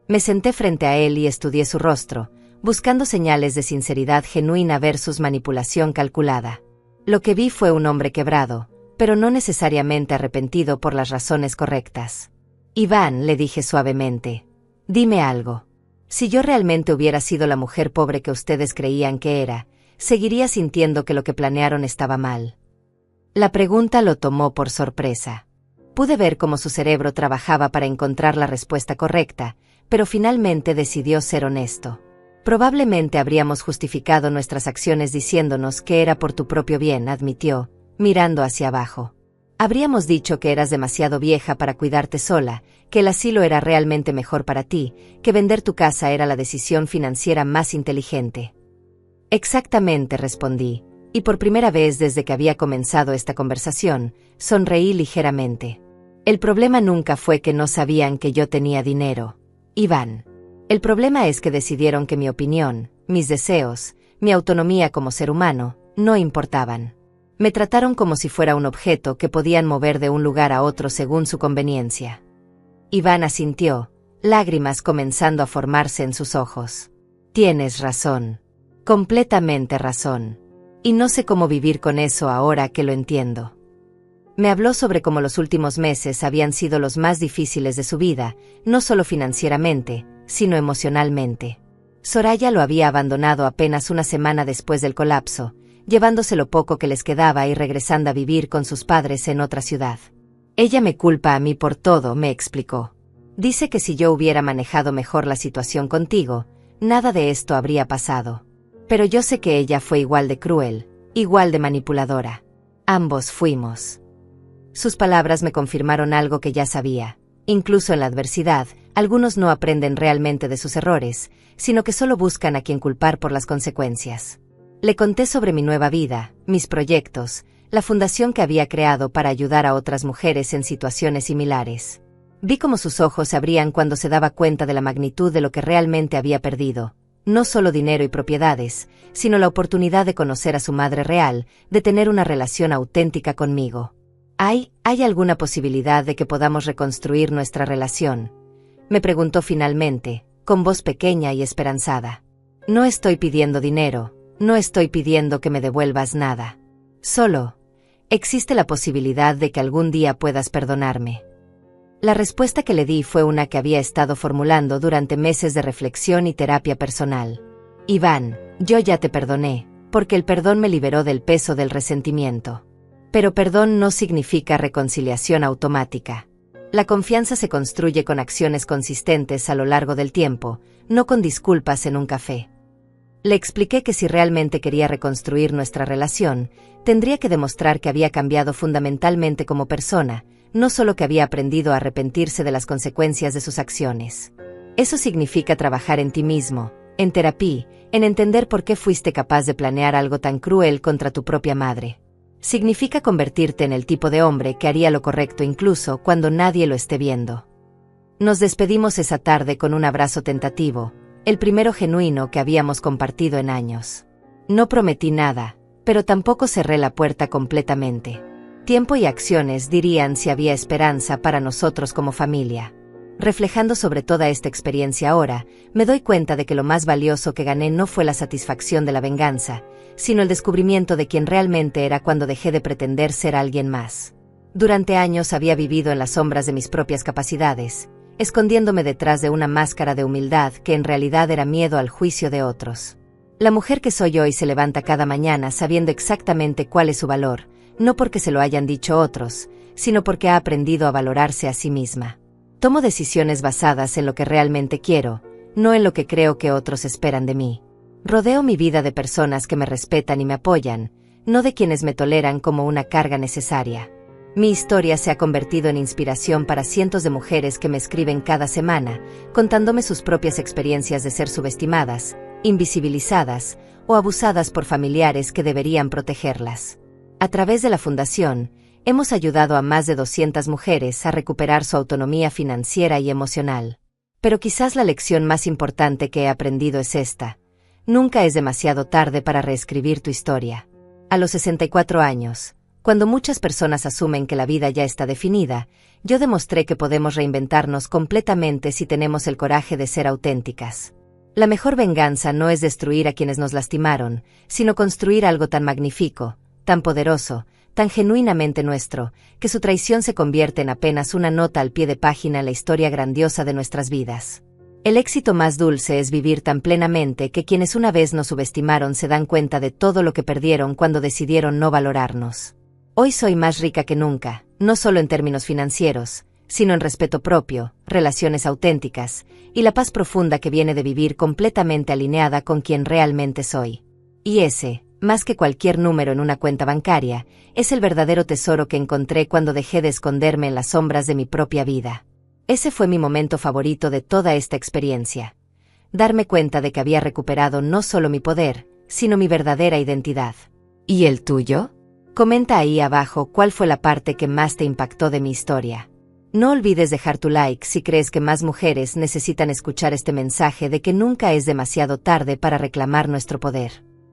Me senté frente a él y estudié su rostro, buscando señales de sinceridad genuina versus manipulación calculada. Lo que vi fue un hombre quebrado, pero no necesariamente arrepentido por las razones correctas. Iván, le dije suavemente, dime algo. Si yo realmente hubiera sido la mujer pobre que ustedes creían que era, seguiría sintiendo que lo que planearon estaba mal. La pregunta lo tomó por sorpresa. Pude ver cómo su cerebro trabajaba para encontrar la respuesta correcta, pero finalmente decidió ser honesto. Probablemente habríamos justificado nuestras acciones diciéndonos que era por tu propio bien, admitió, mirando hacia abajo. Habríamos dicho que eras demasiado vieja para cuidarte sola, que el asilo era realmente mejor para ti, que vender tu casa era la decisión financiera más inteligente. Exactamente, respondí, y por primera vez desde que había comenzado esta conversación, sonreí ligeramente. El problema nunca fue que no sabían que yo tenía dinero, Iván. El problema es que decidieron que mi opinión, mis deseos, mi autonomía como ser humano, no importaban. Me trataron como si fuera un objeto que podían mover de un lugar a otro según su conveniencia. Iván asintió, lágrimas comenzando a formarse en sus ojos. Tienes razón. Completamente razón. Y no sé cómo vivir con eso ahora que lo entiendo. Me habló sobre cómo los últimos meses habían sido los más difíciles de su vida, no solo financieramente, sino emocionalmente. Soraya lo había abandonado apenas una semana después del colapso, llevándose lo poco que les quedaba y regresando a vivir con sus padres en otra ciudad. Ella me culpa a mí por todo, me explicó. Dice que si yo hubiera manejado mejor la situación contigo, nada de esto habría pasado. Pero yo sé que ella fue igual de cruel, igual de manipuladora. Ambos fuimos. Sus palabras me confirmaron algo que ya sabía. Incluso en la adversidad, algunos no aprenden realmente de sus errores, sino que solo buscan a quien culpar por las consecuencias. Le conté sobre mi nueva vida, mis proyectos, la fundación que había creado para ayudar a otras mujeres en situaciones similares. Vi cómo sus ojos se abrían cuando se daba cuenta de la magnitud de lo que realmente había perdido. No solo dinero y propiedades, sino la oportunidad de conocer a su madre real, de tener una relación auténtica conmigo. ¿Hay alguna posibilidad de que podamos reconstruir nuestra relación?, me preguntó finalmente, con voz pequeña y esperanzada. No estoy pidiendo dinero, no estoy pidiendo que me devuelvas nada. Solo, existe la posibilidad de que algún día puedas perdonarme. La respuesta que le di fue una que había estado formulando durante meses de reflexión y terapia personal. Iván, yo ya te perdoné, porque el perdón me liberó del peso del resentimiento. Pero perdón no significa reconciliación automática. La confianza se construye con acciones consistentes a lo largo del tiempo, no con disculpas en un café. Le expliqué que si realmente quería reconstruir nuestra relación, tendría que demostrar que había cambiado fundamentalmente como persona, no solo que había aprendido a arrepentirse de las consecuencias de sus acciones. Eso significa trabajar en ti mismo, en terapia, en entender por qué fuiste capaz de planear algo tan cruel contra tu propia madre. Significa convertirte en el tipo de hombre que haría lo correcto incluso cuando nadie lo esté viendo. Nos despedimos esa tarde con un abrazo tentativo, el primero genuino que habíamos compartido en años. No prometí nada, pero tampoco cerré la puerta completamente. Tiempo y acciones dirían si había esperanza para nosotros como familia. Reflejando sobre toda esta experiencia ahora, me doy cuenta de que lo más valioso que gané no fue la satisfacción de la venganza, sino el descubrimiento de quién realmente era cuando dejé de pretender ser alguien más. Durante años había vivido en las sombras de mis propias capacidades, escondiéndome detrás de una máscara de humildad que en realidad era miedo al juicio de otros. La mujer que soy hoy se levanta cada mañana sabiendo exactamente cuál es su valor, no porque se lo hayan dicho otros, sino porque ha aprendido a valorarse a sí misma. Tomo decisiones basadas en lo que realmente quiero, no en lo que creo que otros esperan de mí. Rodeo mi vida de personas que me respetan y me apoyan, no de quienes me toleran como una carga necesaria. Mi historia se ha convertido en inspiración para cientos de mujeres que me escriben cada semana, contándome sus propias experiencias de ser subestimadas, invisibilizadas o abusadas por familiares que deberían protegerlas. A través de la fundación, Hemos ayudado a más de 200 mujeres a recuperar su autonomía financiera y emocional. Pero quizás la lección más importante que he aprendido es esta: nunca es demasiado tarde para reescribir tu historia. A los 64 años, cuando muchas personas asumen que la vida ya está definida, yo demostré que podemos reinventarnos completamente si tenemos el coraje de ser auténticas. La mejor venganza no es destruir a quienes nos lastimaron, sino construir algo tan magnífico, tan poderoso, tan genuinamente nuestro, que su traición se convierte en apenas una nota al pie de página en la historia grandiosa de nuestras vidas. El éxito más dulce es vivir tan plenamente que quienes una vez nos subestimaron se dan cuenta de todo lo que perdieron cuando decidieron no valorarnos. Hoy soy más rica que nunca, no solo en términos financieros, sino en respeto propio, relaciones auténticas, y la paz profunda que viene de vivir completamente alineada con quien realmente soy. Y ese, más que cualquier número en una cuenta bancaria, es el verdadero tesoro que encontré cuando dejé de esconderme en las sombras de mi propia vida. Ese fue mi momento favorito de toda esta experiencia. Darme cuenta de que había recuperado no solo mi poder, sino mi verdadera identidad. ¿Y el tuyo? Comenta ahí abajo cuál fue la parte que más te impactó de mi historia. No olvides dejar tu like si crees que más mujeres necesitan escuchar este mensaje de que nunca es demasiado tarde para reclamar nuestro poder.